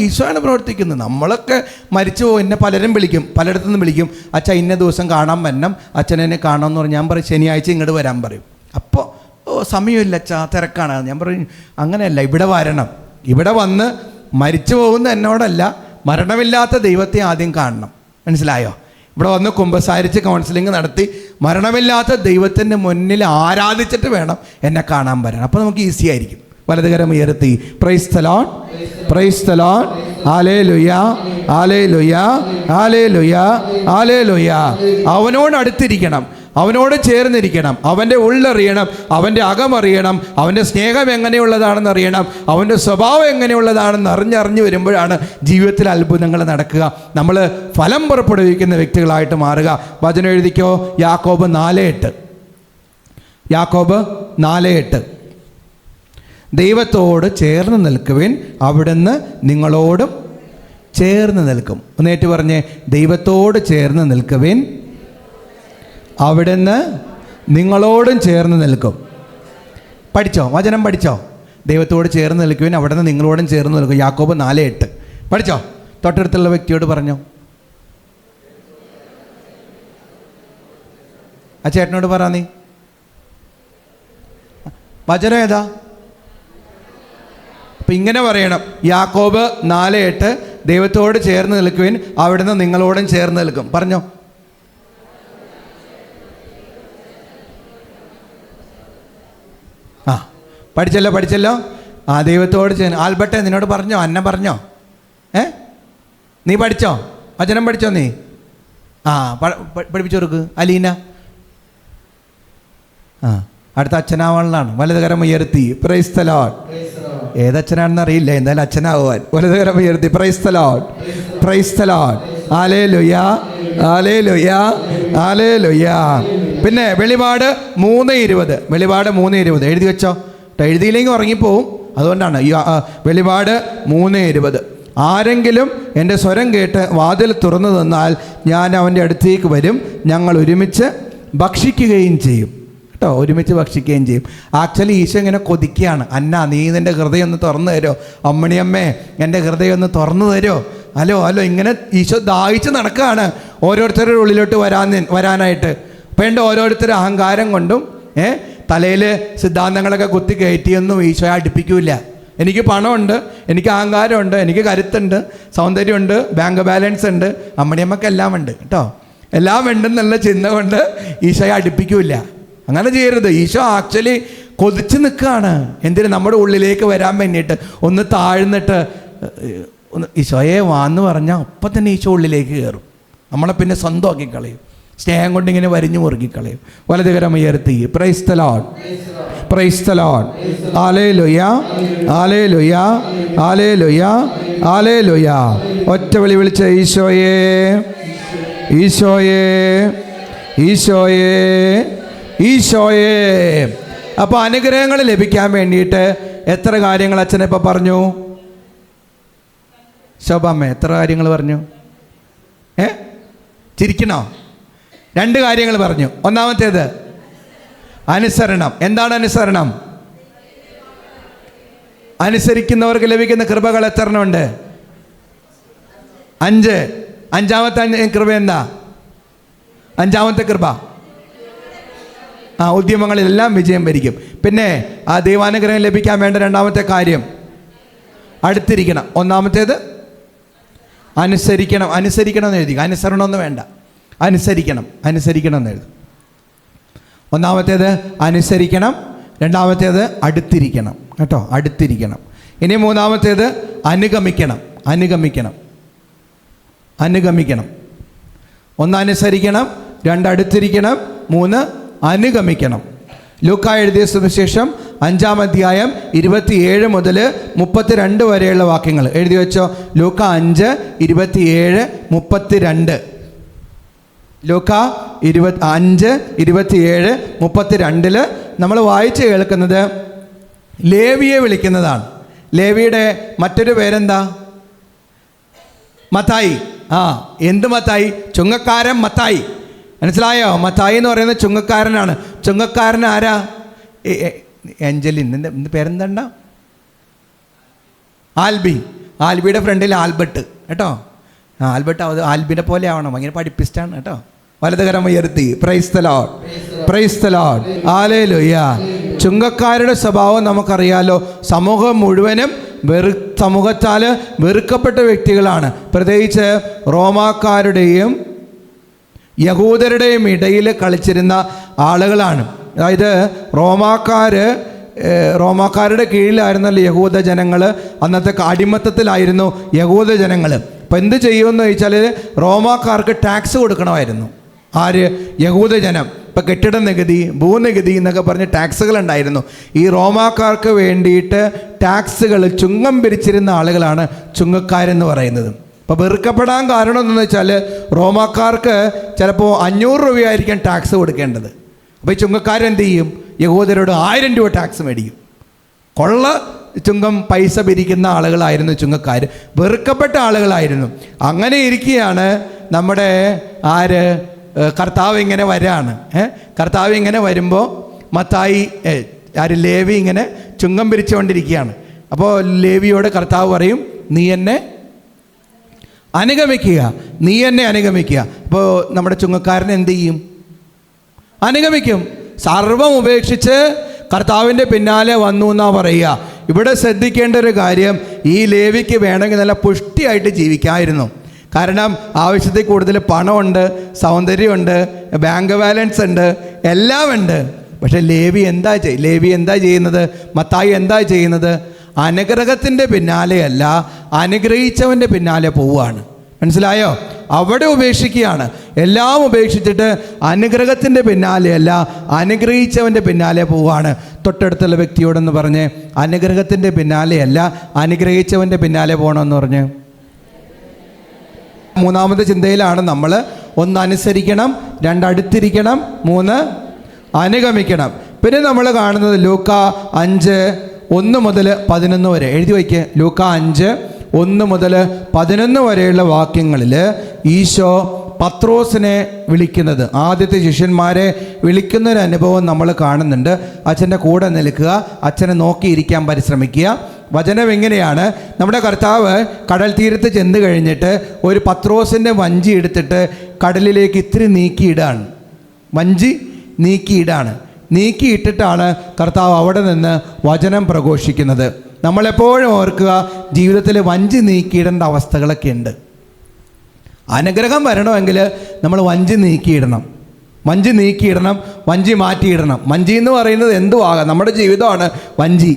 ഈശോയാണ് പ്രവർത്തിക്കുന്നത്. നമ്മളൊക്കെ മരിച്ചു പോകും. എന്നെ പലരും വിളിക്കും, പലയിടത്തുനിന്ന് വിളിക്കും, അച്ഛാ ഇന്ന ദിവസം കാണാൻ വരണം, അച്ഛനെന്നെ കാണാമെന്ന് പറഞ്ഞ് ഞാൻ പറയും ശനിയാഴ്ച ഇങ്ങോട്ട് വരാൻ പറയും. അപ്പോൾ സമയമില്ല അച്ഛാ, തിരക്കാണ്. ഞാൻ പറയും അങ്ങനെയല്ല, ഇവിടെ വരണം. ഇവിടെ വന്ന് മരിച്ചു പോകുന്ന എന്നോടല്ല, മരണമില്ലാത്ത ദൈവത്തെ ആദ്യം കാണണം. മനസ്സിലായോ? ഇവിടെ വന്ന് കുമ്പസാരിച്ച് കൗൺസിലിംഗ് നടത്തി മരണമില്ലാത്ത ദൈവത്തിൻ്റെ മുന്നിൽ ആരാധിച്ചിട്ട് വേണം എന്നെ കാണാൻ വരാൻ. അപ്പോൾ നമുക്ക് ഈസി ആയിരിക്കും. വലതുകരം ഉയർത്തി praise the lord, praise the lord, hallelujah, hallelujah, hallelujah, hallelujah. അവനോട് അടുത്തിരിക്കണം. അവനോട് ചേർന്നിരിക്കണം, അവൻ്റെ ഉള്ളറിയണം, അവൻ്റെ അകമറിയണം, അവൻ്റെ സ്നേഹം എങ്ങനെയുള്ളതാണെന്ന് അറിയണം, അവൻ്റെ സ്വഭാവം എങ്ങനെയുള്ളതാണെന്ന് അറിഞ്ഞറിഞ്ഞ് വരുമ്പോഴാണ് ജീവിതത്തിൽ അത്ഭുതങ്ങൾ നടക്കുക. നമ്മൾ ഫലം പുറപ്പെടുവിക്കുന്ന വ്യക്തികളായിട്ട് മാറുക. വചനം എഴുതിക്കോ, യാക്കോബ് 4:8. യാക്കോബ് 4:8. ദൈവത്തോട് ചേർന്ന് നിൽക്കുവിൻ, അവിടുന്ന് നിങ്ങളോടും ചേർന്ന് നിൽക്കും. ഒന്നേറ്റ് പറഞ്ഞേ, ദൈവത്തോട് ചേർന്ന് നിൽക്കുവിൻ, അവിടുന്ന് നിങ്ങളോടും ചേർന്ന് നിൽക്കും. പഠിച്ചോ? വചനം പഠിച്ചോ? ദൈവത്തോട് ചേർന്ന് നിൽക്കുവിൻ, അവിടുന്ന് നിങ്ങളോടും ചേർന്ന് നിൽക്കും. യാക്കോബ് 4:8 പഠിച്ചോ? തൊട്ടടുത്തുള്ള വ്യക്തിയോട് പറഞ്ഞോ, ആ ചേട്ടനോട് പറ. നീ വചനം ഏതാ? അപ്പം ഇങ്ങനെ പറയണം, യാക്കോബ് 4:8, ദൈവത്തോട് ചേർന്ന് നിൽക്കുവിൻ, അവിടുന്ന് നിങ്ങളോടും ചേർന്ന് നിൽക്കും. പറഞ്ഞോ. ആ പഠിച്ചല്ലോ. ആ ദൈവത്തോട് ചേർന്ന്. ആൽബർട്ടെ, നിന്നോട് പറഞ്ഞോ? അന്ന പറഞ്ഞോ? നീ പഠിച്ചോ? വചനം പഠിച്ചോ നീ? ആ പഠിപ്പിച്ചു കൊടുക്ക്. അലീന. ആ അടുത്ത അച്ഛനാവാനാണ്. വലതുകരം ഉയർത്തി. Praise the Lord. ഏതച്ഛനാണെന്ന് അറിയില്ല, എന്തായാലും അച്ഛനാവാൻ. വലതുകരം ഉയർത്തി. Praise the lord, praise the lord. Hallelujah, hallelujah, hallelujah. പിന്നെ വെളിപാട് 3:20. വെളിപാട് 3:20 എഴുതി വെച്ചോ. എഴുതിയില്ലെങ്കിൽ ഉറങ്ങിപ്പോവും, അതുകൊണ്ടാണ്. വെളിപാട് 3:20. ആരെങ്കിലും എൻ്റെ സ്വരം കേട്ട് വാതിൽ തുറന്നു തന്നാൽ ഞാൻ അവൻ്റെ അടുത്തേക്ക് വരും, ഞങ്ങൾ ഒരുമിച്ച് ഭക്ഷിക്കുകയും ചെയ്യും. കേട്ടോ, ഒരുമിച്ച് ഭക്ഷിക്കുകയും ചെയ്യും. ആക്ച്വലി ഈശോ ഇങ്ങനെ കൊതിക്കുകയാണ്. അന്ന, നീ നിൻ്റെ ഹൃദയം ഒന്ന് തുറന്നു തരുമോ? അമ്മണിയമ്മേ, എൻ്റെ ഹൃദയം ഒന്ന് തുറന്നു തരുമോ? ഹലോ, ഇങ്ങനെ ഈശോ ദാഹിച്ച് നടക്കുകയാണ് ഓരോരുത്തരുടെ ഉള്ളിലോട്ട് വരാനായിട്ട്. വേണ്ട, ഓരോരുത്തരും അഹങ്കാരം കൊണ്ടും തലയിൽ സിദ്ധാന്തങ്ങളൊക്കെ കുത്തി കയറ്റിയൊന്നും ഈശോയെ അടുപ്പിക്കില്ല. എനിക്ക് പണമുണ്ട്, എനിക്ക് അഹങ്കാരമുണ്ട്, എനിക്ക് കരുത്തുണ്ട്, സൗന്ദര്യമുണ്ട്, ബാങ്ക് ബാലൻസ് ഉണ്ട്, അമ്മണിയമ്മക്ക് എല്ലാം ഉണ്ട് കേട്ടോ, എല്ലാം ഉണ്ടെന്നുള്ള ചിന്ത കൊണ്ട് ഈശോയെ അടുപ്പിക്കില്ല. അങ്ങനെ ചെയ്യരുത്. ഈശോ ആക്ച്വലി കൊതിച്ച് നിൽക്കുകയാണ്. എന്തിന്? നമ്മുടെ ഉള്ളിലേക്ക് വരാൻ വേണ്ടിയിട്ട്. ഒന്ന് താഴ്ന്നിട്ട് ഒന്ന് ഈശോയെ വാന്ന് പറഞ്ഞാൽ അപ്പം തന്നെ ഈശോ ഉള്ളിലേക്ക് കയറും. നമ്മളെ പിന്നെ സ്വന്തമാക്കി കളയും. സ്നേഹം കൊണ്ട് ഇങ്ങനെ വരിഞ്ഞു മുറുകിക്കളയും. വലതുകരം ഉയർത്തി. Praise the lord, praise the lord. Hallelujah, hallelujah, hallelujah, hallelujah. ഒറ്റ വിളി വിളിച്ച ഈശോയേ, ഈശോയേ, ഈശോയേ, ഈശോയേ. അപ്പോൾ അനുഗ്രഹങ്ങൾ ലഭിക്കാൻ വേണ്ടിയിട്ട് എത്ര കാര്യങ്ങൾ അച്ഛനെ ഇപ്പം പറഞ്ഞു? ശോഭമ്മ എത്ര കാര്യങ്ങൾ പറഞ്ഞു? ചിരിക്കണോ? 2 കാര്യങ്ങൾ പറഞ്ഞു. ഒന്നാമത്തേത് അനുസരണം. എന്താണ് അനുസരണം? അനുസരിക്കുന്നവർക്ക് ലഭിക്കുന്ന കൃപകൾ എത്ര ഉണ്ട്? 5. അഞ്ചാമത്തെ കൃപ എന്താ? 5ാമത്തെ കൃപ ഉദ്യമങ്ങളിലെല്ലാം വിജയം വരിക്കും. പിന്നെ ആ ദൈവാനുഗ്രഹം ലഭിക്കാൻ വേണ്ട 2ാമത്തെ കാര്യം അടുത്തിരിക്കണം. ഒന്നാമത്തേത് അനുസരിക്കണം. അനുസരിക്കണം എന്ന് എഴുതി. അനുസരണമൊന്നും വേണ്ട, അനുസരിക്കണം, അനുസരിക്കണം എന്ന് എഴുതും. ഒന്നാമത്തേത് അനുസരിക്കണം, 2ാമത്തേത് അടുത്തിരിക്കണം കേട്ടോ, അടുത്തിരിക്കണം. ഇനി 3ാമത്തേത് അനുഗമിക്കണം. അനുഗമിക്കണം, അനുഗമിക്കണം. 1 അനുസരിക്കണം, 2 അടുത്തിരിക്കണം, 3 അനുഗമിക്കണം. ലൂക്കാ എഴുതിയ സുവിശേഷം 5-ാം അധ്യായം 27 മുതൽ 32 വരെയുള്ള വാക്യങ്ങൾ എഴുതി വെച്ചോ. ലൂക്കാ 5:27, 32. ലൂക്കാ 5:27, 32 നമ്മൾ വായിച്ച് കേൾക്കുന്നത് ലേവിയെ വിളിക്കുന്നതാണ്. ലേവിയുടെ മറ്റൊരു പേരെന്താ? മത്തായി. എന്ത് മത്തായി? ചുങ്കക്കാരൻ മത്തായി. മനസ്സിലായോ? മത്തായി എന്ന് പറയുന്നത് ചുങ്കക്കാരനാണ്. ചുങ്കക്കാരൻ ആരാ? ഏഞ്ചലിൻ. നിന്റെ പേരെന്താ? ആൽബി. ആൽബിയുടെ ഫ്രണ്ടിൽ ആൽബർട്ട് കേട്ടോ. ആൽബർട്ട് ആൽബിനെ പോലെ ആവണം. ഭയങ്കര പഠിപ്പിസ്റ്റാണ് കേട്ടോ. വലതുകരം ഉയർത്തി. Praise the lord, praise the lord, hallelujah. ചുങ്കക്കാരുടെ സ്വഭാവം നമുക്കറിയാലോ. സമൂഹം മുഴുവനും സമൂഹത്താൽ വെറുക്കപ്പെട്ട വ്യക്തികളാണ്. പ്രത്യേകിച്ച് റോമാക്കാരുടെയും യഹൂദരുടെയും ഇടയിൽ കളിച്ചിരുന്ന ആളുകളാണ്. അതായത് റോമാക്കാരുടെ കീഴിലായിരുന്നല്ലോ യഹൂദ ജനങ്ങൾ. അന്നത്തെ അടിമത്തത്തിലായിരുന്നു യഹൂദ ജനങ്ങൾ. അപ്പം എന്ത് ചെയ്യുമെന്ന് ചോദിച്ചാൽ റോമാക്കാർക്ക് ടാക്സ് കൊടുക്കണമായിരുന്നു. ആര്? യഹൂദ ജനം. ഇപ്പം കെട്ടിട നികുതി, ഭൂനികുതി എന്നൊക്കെ പറഞ്ഞ് ടാക്സുകൾ ഉണ്ടായിരുന്നു. ഈ റോമാക്കാർക്ക് വേണ്ടിയിട്ട് ടാക്സുകൾ ചുങ്കം പിരിച്ചിരുന്ന ആളുകളാണ് ചുങ്കക്കാരെന്ന് പറയുന്നത്. അപ്പോൾ വെറുക്കപ്പെടാൻ കാരണം എന്താണെന്ന് വെച്ചാൽ റോമാക്കാർക്ക് ചിലപ്പോൾ 500 രൂപയായിരിക്കും ടാക്സ് കൊടുക്കേണ്ടത്. അപ്പോൾ ഈ ചുങ്കക്കാരെന്ത് ചെയ്യും? യഹൂദരോട് 1000 രൂപ ടാക്സ് മേടിക്കും. കൊള്ള ചുങ്കം പൈസ പിരിക്കുന്ന ആളുകളായിരുന്നു ചുങ്കക്കാർ, വെറുക്കപ്പെട്ട ആളുകളായിരുന്നു. അങ്ങനെ ഇരിക്കുകയാണ് നമ്മുടെ കർത്താവ് ഇങ്ങനെ വരാണ്. കർത്താവ് ഇങ്ങനെ വരുമ്പോൾ മത്തായി ലേവി ഇങ്ങനെ ചുങ്കം പിരിച്ചുകൊണ്ടിരിക്കുകയാണ്. അപ്പോൾ ലേവിയോട് കർത്താവ് പറയും, നീ എന്നെ അനുഗമിക്കുക, നീ എന്നെ അനുഗമിക്കുക. അപ്പോൾ നമ്മുടെ ചുങ്കക്കാരൻ എന്ത് ചെയ്യും? അനുഗമിക്കും. സർവം ഉപേക്ഷിച്ച് കർത്താവിൻ്റെ പിന്നാലെ വന്നു എന്നാണ് പറയുക. ഇവിടെ ശ്രദ്ധിക്കേണ്ട ഒരു കാര്യം, ഈ ലേവിക്ക് വേണമെങ്കിൽ നല്ല പുഷ്ടിയായിട്ട് ജീവിക്കാമായിരുന്നു. കാരണം ആവശ്യത്തിൽ കൂടുതൽ പണമുണ്ട്, സൗന്ദര്യമുണ്ട്, ബാങ്ക് ബാലൻസ് ഉണ്ട്, എല്ലാം ഉണ്ട്. പക്ഷേ ലേവി എന്താ ചെയ്യുന്നത്? മത്തായി എന്താ ചെയ്യുന്നത്? അനുഗ്രഹത്തിൻ്റെ പിന്നാലെയല്ല, അനുഗ്രഹിച്ചവൻ്റെ പിന്നാലെ പോവുകയാണ്. മനസ്സിലായോ? അവിടെ ഉപേക്ഷിക്കുകയാണ്. എല്ലാം ഉപേക്ഷിച്ചിട്ട് അനുഗ്രഹത്തിൻ്റെ പിന്നാലെയല്ല, അനുഗ്രഹിച്ചവൻ്റെ പിന്നാലെ പോവുകയാണ്. തൊട്ടടുത്തുള്ള വ്യക്തിയോടെന്ന് പറഞ്ഞ്, അനുഗ്രഹത്തിൻ്റെ പിന്നാലെയല്ല, അനുഗ്രഹിച്ചവൻ്റെ പിന്നാലെ പോകണമെന്ന് പറഞ്ഞ്. മൂന്നാമത്തെ ചിന്തയിലാണ് നമ്മൾ. 1 അനുസരിക്കണം, 2 അടുത്തിരിക്കണം, 3 അനുഗമിക്കണം. പിന്നെ നമ്മൾ കാണുന്നത് ലൂക്കാ 5:1 മുതൽ 11 വരെ. എഴുതി വയ്ക്കുക. ലൂക്കാ 5:1 മുതൽ 11 വരെയുള്ള വാക്യങ്ങളിൽ ഈശോ പത്രോസിനെ വിളിക്കുന്നത്, ആദ്യത്തെ ശിഷ്യന്മാരെ വിളിക്കുന്നൊരു അനുഭവം നമ്മൾ കാണുന്നുണ്ട്. അച്ഛൻ്റെ കൂടെ നിൽക്കുക, അച്ഛനെ നോക്കിയിരിക്കാൻ പരിശ്രമിക്കുക. വചനം എങ്ങനെയാണ്? നമ്മുടെ കർത്താവ് കടൽ തീരത്ത് ചെന്ന് കഴിഞ്ഞിട്ട് ഒരു പത്രോസിൻ്റെ വഞ്ചി എടുത്തിട്ട് കടലിലേക്ക് ഇത്തിരി നീക്കിയിടാണ്. വഞ്ചി നീക്കിയിട്ടിട്ടാണ് കർത്താവ് അവിടെ നിന്ന് വചനം പ്രഘോഷിക്കുന്നത്. നമ്മളെപ്പോഴും ഓർക്കുക, ജീവിതത്തിൽ വഞ്ചി നീക്കിയിടേണ്ട അവസ്ഥകളൊക്കെ ഉണ്ട്. അനുഗ്രഹം വരണമെങ്കിൽ നമ്മൾ വഞ്ചി നീക്കിയിടണം, വഞ്ചി മാറ്റിയിടണം. വഞ്ചി എന്ന് പറയുന്നത് എന്തുവാകാം? നമ്മുടെ ജീവിതമാണ് വഞ്ചി.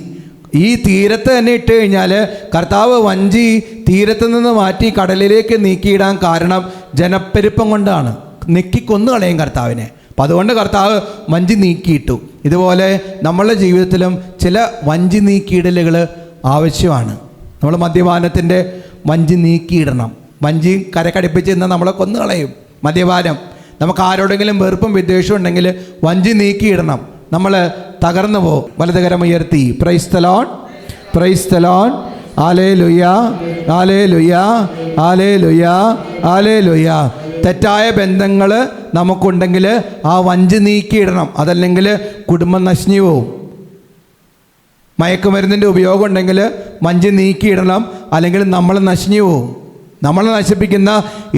ഈ തീരത്ത് തന്നെ ഇട്ട് കഴിഞ്ഞാൽ കർത്താവ് വഞ്ചി തീരത്ത് നിന്ന് മാറ്റി കടലിലേക്ക് നീക്കിയിടാൻ കാരണം ജനപ്പെരുപ്പം കൊണ്ടാണ്. കൊന്നു കളയും കർത്താവിനെ. അപ്പം അതുകൊണ്ട് കർത്താവ് വഞ്ചി നീക്കിയിട്ടു. ഇതുപോലെ നമ്മളുടെ ജീവിതത്തിലും ചില വഞ്ചി നീക്കിയിടലുകൾ ആവശ്യമാണ്. നമ്മൾ മദ്യപാനത്തിൻ്റെ വഞ്ചി നീക്കിയിടണം. വഞ്ചി കരക്കടിപ്പിച്ച് നിന്ന് നമ്മളെ കൊന്നു കളയും മദ്യപാനം. നമുക്ക് ആരോടെങ്കിലും വെറുപ്പും വിദ്വേഷവും ഉണ്ടെങ്കിൽ വഞ്ചി നീക്കിയിടണം, നമ്മൾ തകർന്നു പോകും. വലതുകരം ഉയർത്തി praise the lord, praise the lord, hallelujah, hallelujah, hallelujah, hallelujah. തെറ്റായ ബന്ധങ്ങൾ നമുക്കുണ്ടെങ്കിൽ ആ വഞ്ചി നീക്കിയിടണം, അതല്ലെങ്കിൽ കുടുംബം നശിഞ്ഞു പോവും. മയക്കുമരുന്നിൻ്റെ ഉപയോഗം ഉണ്ടെങ്കിൽ വഞ്ചി നീക്കിയിടണം, അല്ലെങ്കിൽ നമ്മൾ നശിഞ്ഞു പോവും. നമ്മളെ നശിപ്പിക്കുന്ന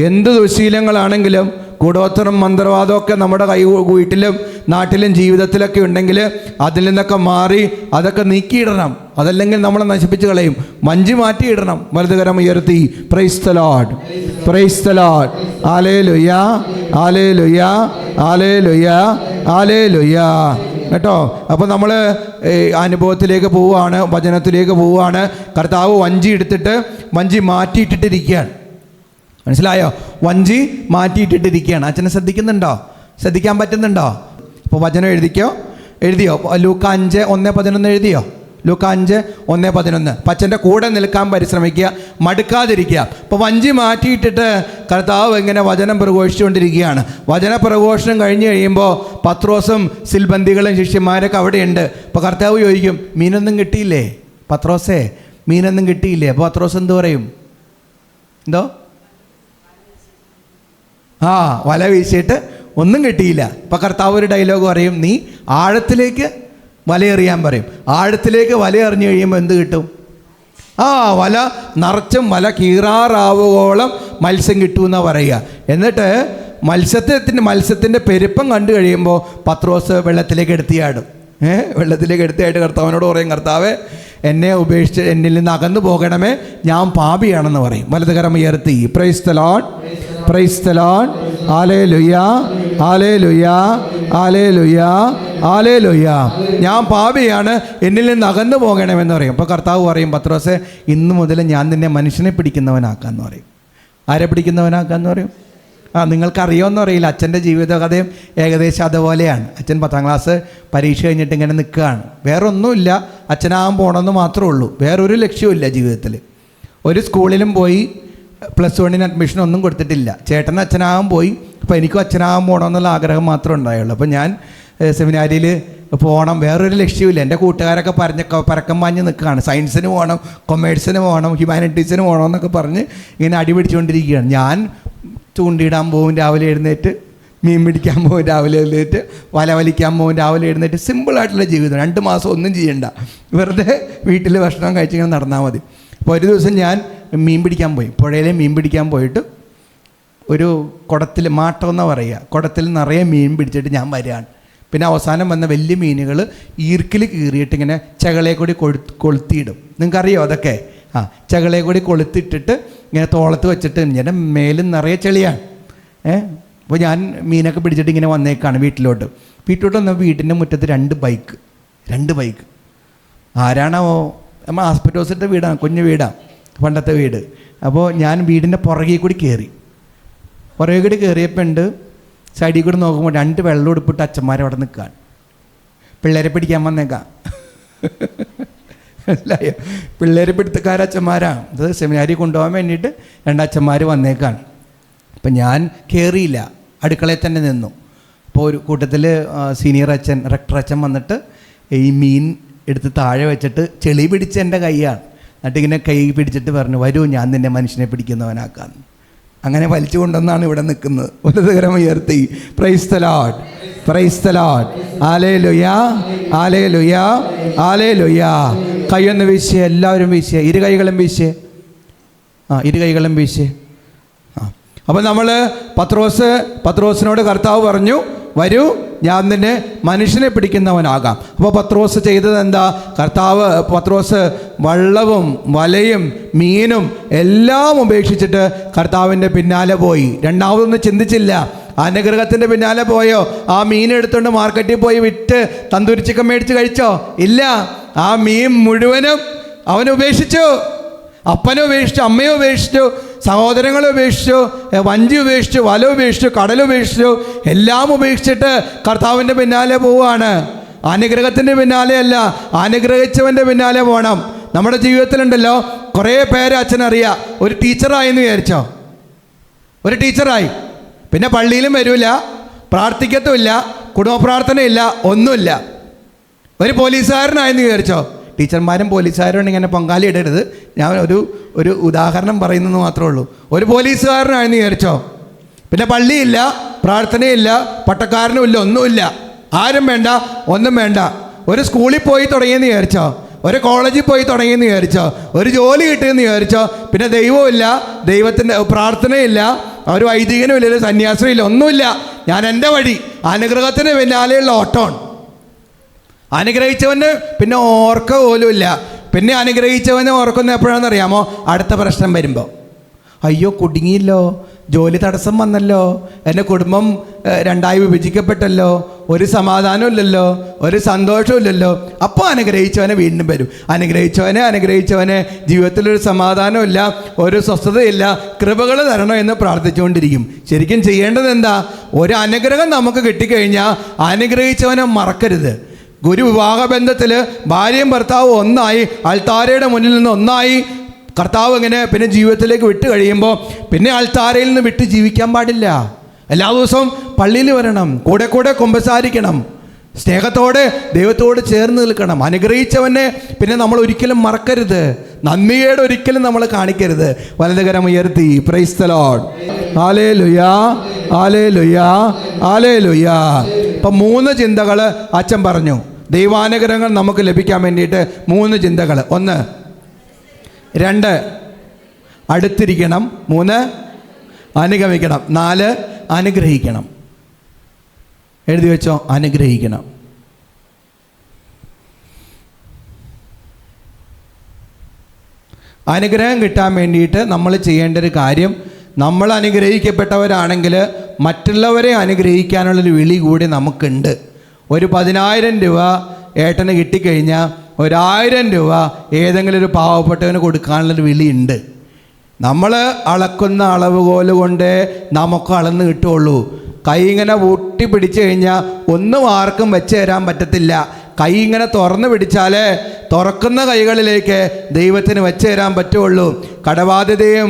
എന്ത് ദുശീലങ്ങളാണെങ്കിലും, കൂടോത്രം മന്ത്രവാദമൊക്കെ നമ്മുടെ വീട്ടിലും നാട്ടിലും ജീവിതത്തിലൊക്കെ ഉണ്ടെങ്കിൽ അതിൽ നിന്നൊക്കെ മാറി അതൊക്കെ നീക്കിയിടണം, അതല്ലെങ്കിൽ നമ്മളെ നശിപ്പിച്ച് കളയും. വഞ്ചി മാറ്റിയിടണം. വലതുകരം ഉയർത്തി praise the lord, praise the lord, hallelujah, hallelujah, hallelujah, hallelujah. കേട്ടോ? അപ്പോൾ നമ്മൾ അനുഭവത്തിലേക്ക് പോവുകയാണ്, വചനത്തിലേക്ക് പോവുകയാണ്. കർത്താവ് വഞ്ചി എടുത്തിട്ട് വഞ്ചി മാറ്റിയിട്ടിട്ടിരിക്കുകയാണ്. മനസ്സിലായോ? വഞ്ചി മാറ്റിയിട്ടിട്ടിരിക്കുകയാണ്. അച്ഛനെ ശ്രദ്ധിക്കുന്നുണ്ടോ? ശ്രദ്ധിക്കാൻ പറ്റുന്നുണ്ടോ? അപ്പോൾ വചനം എഴുതിയോ? ലൂക്കാ 5:1-11 എഴുതിയോ? ലൂക്കാ 5:1-11. അച്ഛൻ്റെ കൂടെ നിൽക്കാൻ പരിശ്രമിക്കുക, മടുക്കാതിരിക്കുക. അപ്പോൾ വഞ്ചി മാറ്റിയിട്ടിട്ട് കർത്താവ് ഇങ്ങനെ വചനം പ്രഘോഷിച്ചുകൊണ്ടിരിക്കുകയാണ്. വചന പ്രഘോഷണം കഴിഞ്ഞ് കഴിയുമ്പോൾ പത്രോസും സിൽബന്ദികളും ശിഷ്യന്മാരൊക്കെ അവിടെയുണ്ട്. അപ്പോൾ കർത്താവ് ചോദിക്കും, മീനൊന്നും കിട്ടിയില്ലേ പത്രോസേ? മീനൊന്നും കിട്ടിയില്ലേ? അപ്പോൾ പത്രോസ് എന്ത് പറയും? വല വീശിയിട്ട് ഒന്നും കിട്ടിയില്ല. ഇപ്പം കർത്താവ് ഒരു ഡയലോഗ് പറയും, നീ ആഴത്തിലേക്ക് വലയെറിയാൻ പറയും. ആഴത്തിലേക്ക് വലയെറിഞ്ഞു കഴിയുമ്പോൾ എന്ത് കിട്ടും? വല നിറച്ചും വല കീറാറാവുകോളം മത്സ്യം കിട്ടുമെന്നാണ് പറയുക. എന്നിട്ട് മത്സ്യത്തിൻ്റെ പെരുപ്പം കണ്ടു കഴിയുമ്പോൾ പത്രോസ് വെള്ളത്തിലേക്ക് എടുത്തിയാടും. വെള്ളത്തിലേക്ക് എടുത്തിയായിട്ട് കർത്താവിനോട് പറയും, കർത്താവേ, എന്നെ ഉപേക്ഷിച്ച് എന്നിൽ നിന്ന് അകന്നു പോകണമേ, ഞാൻ പാപിയാണെന്ന് പറയും. വലതുകരം ഉയർത്തി praise the lord, praise the lord, hallelujah, hallelujah, hallelujah, hallelujah. ഞാൻ പാപിയാണ്, എന്നിൽ നിന്ന് അകന്നു പോകണമെന്ന് പറയും. അപ്പോൾ കർത്താവ് പറയും, പത്രോസേ, ഇന്നു മുതൽ ഞാൻ നിന്നെ മനുഷ്യനെ പിടിക്കുന്നവനാക്കാന്ന് പറയും. ആരെ പിടിക്കുന്നവനാക്കാന്ന് പറയും? നിങ്ങൾക്കറിയുമെന്ന് അറിയില്ല, അച്ഛൻ്റെ ജീവിതകഥയും ഏകദേശം അതുപോലെയാണ്. അച്ഛൻ 10ാം ക്ലാസ് പരീക്ഷ കഴിഞ്ഞിട്ട് ഇങ്ങനെ നിൽക്കുകയാണ്. വേറെ ഒന്നുമില്ല, അച്ഛനാകാൻ പോകണമെന്ന് മാത്രമേ ഉള്ളൂ. വേറൊരു ലക്ഷ്യമില്ല ജീവിതത്തിൽ. ഒരു സ്കൂളിലും പോയി +1 അഡ്മിഷൻ ഒന്നും കൊടുത്തിട്ടില്ല. ചേട്ടൻ അച്ഛനാകാൻ പോയി. അപ്പോൾ എനിക്കും അച്ഛനാകാൻ പോകണമെന്നുള്ള ആഗ്രഹം മാത്രമേ ഉണ്ടായുള്ളൂ. അപ്പോൾ ഞാൻ സെമിനാരിയിൽ പോകണം, വേറൊരു ലക്ഷ്യമില്ല. എൻ്റെ കൂട്ടുകാരൊക്കെ പരക്കം പാഞ്ഞ് നിൽക്കുകയാണ്. സയൻസിന് പോകണം, കൊമേഴ്സിന് പോകണം, ഹ്യൂമാനിറ്റീസിന് പോകണം എന്നൊക്കെ പറഞ്ഞ് ഇങ്ങനെ അടി പിടിച്ചുകൊണ്ടിരിക്കുകയാണ്. ഞാൻ ചൂണ്ടിയിടാൻ പോകും രാവിലെ എഴുന്നേറ്റ്, മീൻ പിടിക്കാൻ പോകും രാവിലെ എഴുന്നേറ്റ്, വല വലിക്കാൻ പോകും രാവിലെ എഴുന്നേറ്റ്. സിമ്പിളായിട്ടുള്ള ജീവിതം. 2 മാസം ഒന്നും ചെയ്യണ്ട, വെറുതെ വീട്ടിൽ ഭക്ഷണം കഴിച്ചിങ്ങനെ നടന്നാൽ മതി. അപ്പോൾ ഒരു ദിവസം ഞാൻ മീൻ പിടിക്കാൻ പോയി, പുഴയിലെ മീൻ പിടിക്കാൻ പോയിട്ട് ഒരു കുടത്തിൽ, മാട്ടം എന്നാണ് പറയുക, കുടത്തിൽ നിറയെ മീൻ പിടിച്ചിട്ട് ഞാൻ വരികയാണ്. പിന്നെ അവസാനം വന്ന വലിയ മീനുകൾ ഈർക്കിൽ കീറിയിട്ട് ഇങ്ങനെ ചകളയെ കൂടി കൊളുത്തിയിടും. നിങ്ങൾക്കറിയോ അതൊക്കെ? ചകളയെ കൂടി കൊളുത്തിട്ടിട്ട് ഇങ്ങനെ തോളത്ത് വെച്ചിട്ട് ഇങ്ങനെ മേലും നിറയെ ചെളിയാണ്. അപ്പോൾ ഞാൻ മീനൊക്കെ പിടിച്ചിട്ട് ഇങ്ങനെ വന്നേക്കാണ് വീട്ടിലോട്ട് വന്നപ്പോൾ വീട്ടിൻ്റെ മുറ്റത്ത് 2 ബൈക്ക്. ആരാണോ? നമ്മൾ ആസ്പെറ്റോസിൻ്റെ വീടാണ്, കുഞ്ഞു വീടാണ്, പണ്ടത്തെ വീട്. അപ്പോൾ ഞാൻ വീടിൻ്റെ പുറകെ കൂടി കയറിയപ്പോൾ ഉണ്ട്, സൈഡിൽ കൂടി നോക്കുമ്പോൾ 2 വെള്ളം ഉടുപ്പിട്ട് അച്ഛന്മാർ അവിടെ നിൽക്കുകയാണ്. പിള്ളേരെ പിടിക്കാൻ വന്നേക്കാം. മനസ്സിലായോ? പിള്ളേരെ പിടുത്തക്കാരച്ഛന്മാരാണ്. അത് സെമിനാരി കൊണ്ടുപോകാൻ വേണ്ടിയിട്ട് 2 അച്ഛന്മാർ വന്നേക്കാണ്. അപ്പം ഞാൻ കയറിയില്ല, അടുക്കളയിൽ തന്നെ നിന്നു. അപ്പോൾ ഒരു കൂട്ടത്തിൽ സീനിയർ അച്ഛൻ, റെക്ടർ അച്ഛൻ വന്നിട്ട് ഈ മീൻ എടുത്ത് താഴെ വെച്ചിട്ട് ചെളി പിടിച്ച് എൻ്റെ കൈയാണ്. എന്നിട്ട് ഇങ്ങനെ കൈ പിടിച്ചിട്ട് പറഞ്ഞു, വരൂ ഞാൻ നിന്നെ മനുഷ്യനെ പിടിക്കുന്നവനാക്കാന്ന്. അങ്ങനെ വലിച്ചു കൊണ്ടെന്നാണ് ഇവിടെ നിൽക്കുന്നത്. വലതുകരം ഉയർത്തി praise the lord, praise the lord, hallelujah, hallelujah, hallelujah. കൈയൊന്ന് വീശിയേ, എല്ലാവരും വീശിയേ, 2 കൈകളും വീശിയേ, 2 കൈകളും വീശിയേ. അപ്പോൾ നമ്മൾ പത്രോസിനോട് കർത്താവ് പറഞ്ഞു, വരൂ ഞാൻ നിന്നെ മനുഷ്യനെ പിടിക്കുന്നവനാകാം. അപ്പോൾ പത്രോസ് ചെയ്തത് എന്താ? പത്രോസ് വള്ളവും വലയും മീനും എല്ലാം ഉപേക്ഷിച്ചിട്ട് കർത്താവിൻ്റെ പിന്നാലെ പോയി. രണ്ടാമതൊന്നും ചിന്തിച്ചില്ല. അനുഗ്രഹത്തിൻ്റെ പിന്നാലെ പോയോ? ആ മീൻ എടുത്തുകൊണ്ട് മാർക്കറ്റിൽ പോയി വിറ്റ് തന്തൂരി ചിക്കൻ മേടിച്ച് കഴിച്ചോ? ഇല്ല. ആ മീൻ മുഴുവനും അവൻ ഉപേക്ഷിച്ചു. അപ്പനെ ഉപേക്ഷിച്ചു, അമ്മയെ ഉപേക്ഷിച്ചു, സഹോദരങ്ങളെ ഉപേക്ഷിച്ചു, വഞ്ചി ഉപേക്ഷിച്ചു, വല ഉപേക്ഷിച്ചു, കടലുപേക്ഷിച്ചു, എല്ലാം ഉപേക്ഷിച്ചിട്ട് കർത്താവിൻ്റെ പിന്നാലെ പോവുകയാണ്. അനുഗ്രഹത്തിൻ്റെ പിന്നാലെയല്ല, അനുഗ്രഹിച്ചവൻ്റെ പിന്നാലെ പോകണം. നമ്മുടെ ജീവിതത്തിലുണ്ടല്ലോ കുറേ പേര് അച്ഛനറിയാം. ഒരു ടീച്ചറായെന്ന് വിചാരിച്ചോ, ഒരു ടീച്ചറായി, പിന്നെ പള്ളിയിലും വരില്ല, പ്രാർത്ഥിക്കത്തുമില്ല, കുടുംബ പ്രാർത്ഥനയില്ല, ഒന്നുമില്ല. ഒരു പോലീസുകാരനായെന്ന് വിചാരിച്ചോ. ടീച്ചർമാരും പോലീസുകാരും ഇങ്ങനെ പങ്കാളി ഇടരുത്, ഞാൻ ഒരു ഉദാഹരണം പറയുന്നത് മാത്രമേ ഉള്ളൂ. ഒരു പോലീസുകാരനായെന്ന് വിചാരിച്ചോ. പിന്നെ പള്ളിയില്ല, പ്രാർത്ഥനയില്ല, പട്ടക്കാരനുമില്ല, ഒന്നുമില്ല, ആരും വേണ്ട, ഒന്നും വേണ്ട. ഒരു സ്കൂളിൽ പോയി തുടങ്ങിയെന്ന് വിചാരിച്ചോ, ഒരു കോളേജിൽ പോയി തുടങ്ങിയെന്ന് വിചാരിച്ചോ, ഒരു ജോലി കിട്ടിയെന്ന് വിചാരിച്ചോ. പിന്നെ ദൈവമില്ല, ദൈവത്തിൻ്റെ പ്രാർത്ഥനയില്ല, ഒരു വൈദികനും ഇല്ല, ഒരു സന്യാസിനും ഇല്ല, ഒന്നുമില്ല. ഞാൻ എൻ്റെ വഴി, അനുഗ്രഹത്തിന് പിന്നാലെയുള്ള ഓട്ടമാണ്. അനുഗ്രഹിച്ചവന് പിന്നെ ഓർക്ക പോലും ഇല്ല. പിന്നെ അനുഗ്രഹിച്ചവനെ ഓർക്കുന്ന എപ്പോഴാണെന്ന് അറിയാമോ? അടുത്ത പ്രശ്നം വരുമ്പോൾ. അയ്യോ കുടുങ്ങിയില്ലോ, ജോലി തടസ്സം വന്നല്ലോ, എൻ്റെ കുടുംബം 2ആയി വിഭജിക്കപ്പെട്ടല്ലോ, ഒരു സമാധാനമില്ലല്ലോ, ഒരു സന്തോഷമില്ലല്ലോ. അപ്പോൾ അനുഗ്രഹിച്ചവനെ വീണ്ടും വരും. അനുഗ്രഹിച്ചവനെ ജീവിതത്തിലൊരു സമാധാനമില്ല, ഒരു സ്വസ്ഥതയില്ല, കൃപകൾ തരണം എന്ന് പ്രാർത്ഥിച്ചുകൊണ്ടിരിക്കും. ശരിക്കും ചെയ്യേണ്ടത് എന്താ? ഒരു അനുഗ്രഹം നമുക്ക് കിട്ടിക്കഴിഞ്ഞാൽ അനുഗ്രഹിച്ചവനെ മറക്കരുത്. വിവാഹബന്ധത്തിൽ ഭാര്യയും ഭർത്താവും ഒന്നായി, അൾത്താരയുടെ മുന്നിൽ നിന്ന് ഒന്നായി, കർത്താവ് ഇങ്ങനെ പിന്നെ ജീവിതത്തിലേക്ക് വിട്ട് കഴിയുമ്പോൾ പിന്നെ അൾത്താരയിൽ നിന്ന് വിട്ട് ജീവിക്കാൻ പാടില്ല. എല്ലാ ദിവസവും പള്ളിയിൽ വരണം, കൂടെ കുമ്പസാരിക്കണം, സ്നേഹത്തോടെ ദൈവത്തോട് ചേർന്ന് നിൽക്കണം. അനുഗ്രഹിച്ചവനെ പിന്നെ നമ്മൾ ഒരിക്കലും മറക്കരുത്, നന്ദിയേട് ഒരിക്കലും നമ്മൾ കാണിക്കരുത്. വലതുകരം ഉയർത്തി praise the lord, hallelujah, hallelujah, hallelujah. അപ്പം 3 ചിന്തകൾ അച്ഛൻ പറഞ്ഞു. ദൈവാനുഗ്രഹങ്ങൾ നമുക്ക് ലഭിക്കാൻ വേണ്ടിയിട്ട് 3 ചിന്തകൾ. 1, 2 അടുത്തിരിക്കണം, 3 അനുഗമിക്കണം, 4 അനുഗ്രഹിക്കണം. എഴുതി വെച്ചോ, അനുഗ്രഹിക്കണം. അനുഗ്രഹം കിട്ടാൻ വേണ്ടിയിട്ട് നമ്മൾ ചെയ്യേണ്ട ഒരു കാര്യം, നമ്മൾ അനുഗ്രഹിക്കപ്പെട്ടവരാണെങ്കിൽ മറ്റുള്ളവരെ അനുഗ്രഹിക്കാനുള്ളൊരു വിളി കൂടി നമുക്കുണ്ട്. ഒരു 10,000 രൂപ ഏട്ടന് കിട്ടിക്കഴിഞ്ഞാൽ 1,000 രൂപ ഏതെങ്കിലും ഒരു പാവപ്പെട്ടവന് കൊടുക്കാനുള്ളൊരു വിളിയുണ്ട്. നമ്മൾ അളക്കുന്ന അളവുകോല് കൊണ്ട് നമുക്ക് അളന്ന് കിട്ടുള്ളൂ. കൈ ഇങ്ങനെ ഊട്ടി പിടിച്ചു കഴിഞ്ഞാൽ ഒന്നും ആർക്കും വെച്ച് തരാൻ പറ്റത്തില്ല. കൈ ഇങ്ങനെ തുറന്ന് പിടിച്ചാൽ തുറക്കുന്ന കൈകളിലേക്ക് ദൈവത്തിന് വെച്ച് തരാൻ പറ്റുള്ളൂ. കടബാധ്യതയും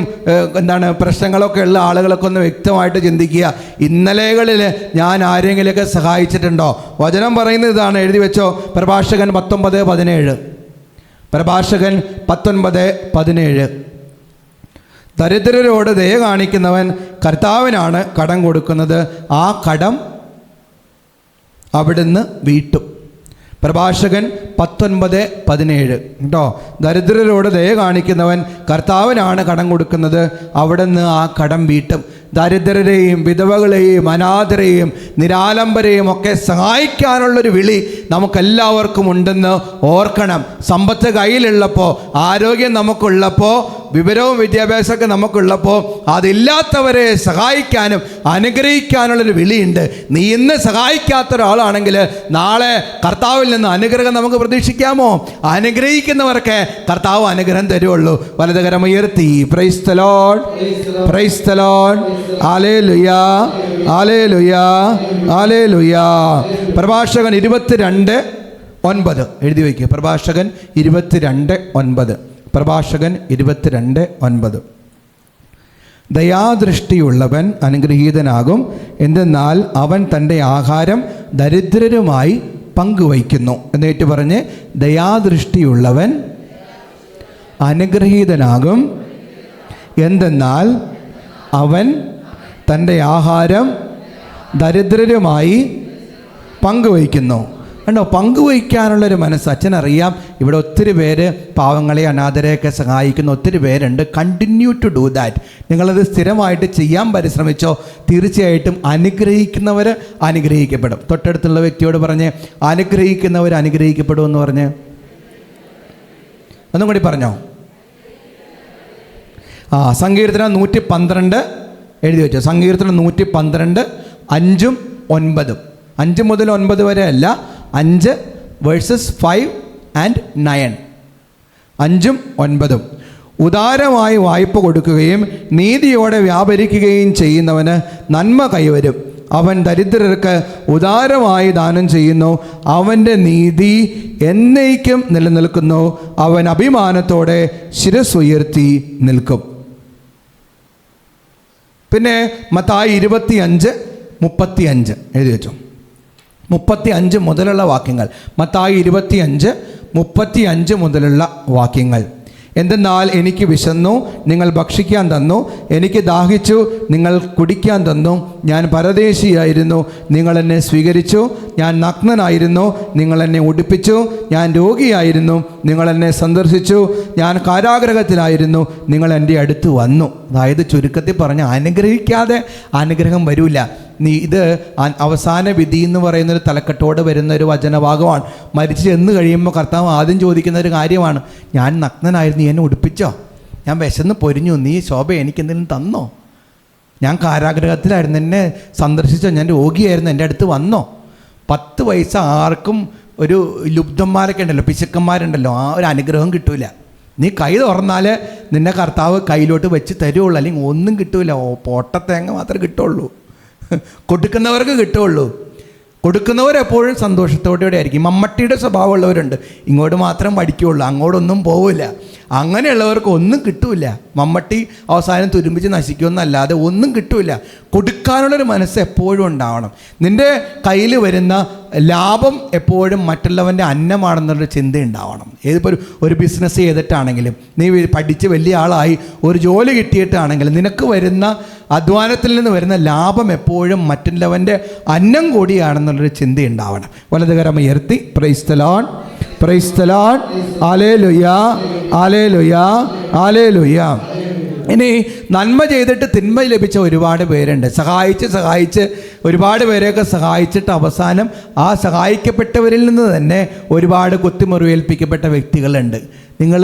പ്രശ്നങ്ങളൊക്കെ ഉള്ള ആളുകളൊക്കെ ഒന്ന് വ്യക്തമായിട്ട് ചിന്തിക്കുക. ഇന്നലെകളിൽ ഞാൻ ആരെങ്കിലുമൊക്കെ സഹായിച്ചിട്ടുണ്ടോ? വചനം പറയുന്നത് ഇതാണ്, എഴുതി വെച്ചോ. പ്രഭാഷകൻ 19:17. പ്രഭാഷകൻ 19:17. ദരിദ്രരോട് ദയ കാണിക്കുന്നവൻ കർത്താവിനാണ് കടം കൊടുക്കുന്നത്, ആ കടം അവിടുന്ന് വീട്ടും. പ്രഭാഷകൻ 19:17 കേട്ടോ. ദരിദ്രരോട് ദയ കാണിക്കുന്നവൻ കർത്താവിനാണ് കടം കൊടുക്കുന്നത്, അവിടുന്ന് ആ കടം വീട്ടും. ദരിദ്രരെയും വിധവകളെയും അനാഥരെയും നിരാലംബരെയും ഒക്കെ സഹായിക്കാനുള്ളൊരു വിളി നമുക്കെല്ലാവർക്കും ഉണ്ടെന്ന് ഓർക്കണം. സമ്പത്ത് കയ്യിലുള്ളപ്പോൾ, ആരോഗ്യം നമുക്കുള്ളപ്പോൾ, വിവരവും വിദ്യാഭ്യാസമൊക്കെ നമുക്കുള്ളപ്പോൾ അതില്ലാത്തവരെ സഹായിക്കാനും അനുഗ്രഹിക്കാനുള്ളൊരു വിളിയുണ്ട്. നീ ഇന്ന് സഹായിക്കാത്ത ഒരാളാണെങ്കിൽ നാളെ കർത്താവിൽ നിന്ന് അനുഗ്രഹം നമുക്ക് പ്രതീക്ഷിക്കാമോ? അനുഗ്രഹിക്കുന്നവർക്ക് കർത്താവ് അനുഗ്രഹം തരുള്ളൂ. വലതുകരം ഉയർത്തി praise the lord, praise the lord, hallelujah, hallelujah, hallelujah. പ്രഭാഷകൻ 22:9 എഴുതി വയ്ക്കുക. പ്രഭാഷകൻ 22:9. പ്രഭാഷകൻ 22:9. ദയാദൃഷ്ടിയുള്ളവൻ അനുഗ്രഹീതനാകും, എന്തെന്നാൽ അവൻ തൻ്റെ ആഹാരം ദരിദ്രരുമായി പങ്കുവയ്ക്കുന്നു. എന്നേറ്റ് പറഞ്ഞ്, ദയാദൃഷ്ടിയുള്ളവൻ അനുഗ്രഹീതനാകും, എന്തെന്നാൽ അവൻ തൻ്റെ ആഹാരം ദരിദ്രരുമായി പങ്കുവയ്ക്കുന്നു. കണ്ടോ, പങ്കുവയ്ക്കാനുള്ളൊരു മനസ്സ് അച്ഛനറിയാം. ഇവിടെ ഒത്തിരി പേര് പാവങ്ങളെ അനാഥരെയൊക്കെ സഹായിക്കുന്ന ഒത്തിരി പേരുണ്ട്. Continue to do that. നിങ്ങളത് സ്ഥിരമായിട്ട് ചെയ്യാൻ പരിശ്രമിച്ചോ, തീർച്ചയായിട്ടും അനുഗ്രഹിക്കുന്നവർ അനുഗ്രഹിക്കപ്പെടും. തൊട്ടടുത്തുള്ള വ്യക്തിയോട് പറഞ്ഞ്, അനുഗ്രഹിക്കുന്നവർ അനുഗ്രഹിക്കപ്പെടുമെന്ന് പറഞ്ഞ് ഒന്നും കൂടി പറഞ്ഞോ. സങ്കീർത്തനം 112 എഴുതി വെച്ചോ. സങ്കീർത്തനം 112 5-9. 5 മുതൽ 9 വരെ അല്ല, 5 വേഴ്സസ് 5 and 9. 5-9. ഉദാരമായി വായ്പ കൊടുക്കുകയും നീതിയോടെ വ്യാപരിക്കുകയും ചെയ്യുന്നവന് നന്മ കൈവരും. അവൻ ദരിദ്രർക്ക് ഉദാരമായി ദാനം ചെയ്യുന്നു, അവൻ്റെ നീതി എന്നേക്കും നിലനിൽക്കുന്നു, അവൻ അഭിമാനത്തോടെ ശിരസ്സുയർത്തി നിൽക്കും. പിന്നെ മത്തായി 25:35 എഴുതി വെച്ചു. 35 മുതലുള്ള വാക്യങ്ങൾ. മത്തായി 25:35 മുതലുള്ള വാക്യങ്ങൾ. എന്തെന്നാൽ എനിക്ക് വിശന്നു, നിങ്ങൾ ഭക്ഷിക്കാൻ തന്നു, എനിക്ക് ദാഹിച്ചു, നിങ്ങൾ കുടിക്കാൻ തന്നു, ഞാൻ പരദേശിയായിരുന്നു, നിങ്ങൾ എന്നെ സ്വീകരിച്ചു, ഞാൻ നഗ്നനായിരുന്നു, നിങ്ങൾ എന്നെ ഉടുപ്പിച്ചു, ഞാൻ രോഗിയായിരുന്നു, നിങ്ങൾ എന്നെ സന്ദർശിച്ചു, ഞാൻ കാരാഗൃഹത്തിലായിരുന്നു, നിങ്ങൾ എൻ്റെ അടുത്ത് വന്നു. അതായത് ചുരുക്കത്തിൽ പറഞ്ഞ്, അനുഗ്രഹിക്കാതെ അനുഗ്രഹം വരില്ല. ഇത് അവസാന വിധി എന്ന് പറയുന്നൊരു തലക്കെട്ടോട് വരുന്നൊരു വചനഭാഗമാണ്. മരിച്ചു ചെന്ന് കഴിയുമ്പോൾ കർത്താവ് ആദ്യം ചോദിക്കുന്ന ഒരു കാര്യമാണ്, ഞാൻ നഗ്നനായിരുന്നു, നീ എന്നെ ഉടുപ്പിച്ചോ? ഞാൻ വിശന്ന് പൊരിഞ്ഞു, നീ ശോഭ എനിക്കെന്തെങ്കിലും തന്നോ? ഞാൻ കാരാഗൃഹത്തിലായിരുന്നു, എന്നെ സന്ദർശിച്ചോ? ഞാൻ രോഗിയായിരുന്നു, എൻ്റെ അടുത്ത് വന്നോ? 10 വയസ്സ് ആർക്കും ഒരു ലുബ്ധന്മാരൊക്കെ ഉണ്ടല്ലോ, പിശുക്കന്മാരുണ്ടല്ലോ, ആ ഒരു അനുഗ്രഹം കിട്ടൂല. നീ കൈ തുറന്നാൽ നിന്നെ കർത്താവ് കയ്യിലോട്ട് വെച്ച് തരുള്ളൂ, അല്ലെങ്കിൽ ഒന്നും കിട്ടൂല. പൊട്ടത്തേങ്ങ മാത്രമേ കിട്ടുള്ളൂ. കൊടുക്കുന്നവർക്ക് കിട്ടുള്ളൂ. കൊടുക്കുന്നവരെപ്പോഴും സന്തോഷത്തോടെ ആയിരിക്കും. മമ്മട്ടിയുടെ സ്വഭാവമുള്ളവരുണ്ട്, ഇങ്ങോട്ട് മാത്രം പഠിക്കുകയുള്ളൂ, അങ്ങോട്ടൊന്നും പോവില്ല. അങ്ങനെയുള്ളവർക്ക് ഒന്നും കിട്ടൂല. മമ്മട്ടി അവസാനം തുരുമ്പിച്ച് നശിക്കുമെന്നല്ലാതെ ഒന്നും കിട്ടൂല. കൊടുക്കാനുള്ളൊരു മനസ്സ് എപ്പോഴും ഉണ്ടാവണം. നിൻ്റെ കയ്യിൽ വരുന്ന ലാഭം എപ്പോഴും മറ്റുള്ളവൻ്റെ അന്നമാണെന്നുള്ളൊരു ചിന്ത ഉണ്ടാവണം. ഏതിപ്പോൾ ഒരു ബിസിനസ് ചെയ്തിട്ടാണെങ്കിലും, നീ പഠിച്ച് വലിയ ആളായി ഒരു ജോലി കിട്ടിയിട്ടാണെങ്കിലും, നിനക്ക് വരുന്ന അധ്വാനത്തിൽ നിന്ന് വരുന്ന ലാഭം എപ്പോഴും മറ്റുള്ളവൻ്റെ അന്നം കൂടിയാണെന്നുള്ളൊരു ചിന്ത ഉണ്ടാവണം. വലതുകരം ഉയർത്തി praise the lord, praise the lord, hallelujah, hallelujah, hallelujah. ഇനി നന്മ ചെയ്തിട്ട് തിന്മ ലഭിച്ച ഒരുപാട് പേരുണ്ട്. സഹായിച്ച് ഒരുപാട് പേരെയൊക്കെ സഹായിച്ചിട്ട് അവസാനം ആ സഹായിക്കപ്പെട്ടവരിൽ നിന്ന് തന്നെ ഒരുപാട് കുത്തിമുറിവേൽപ്പിക്കപ്പെട്ട വ്യക്തികളുണ്ട്. നിങ്ങൾ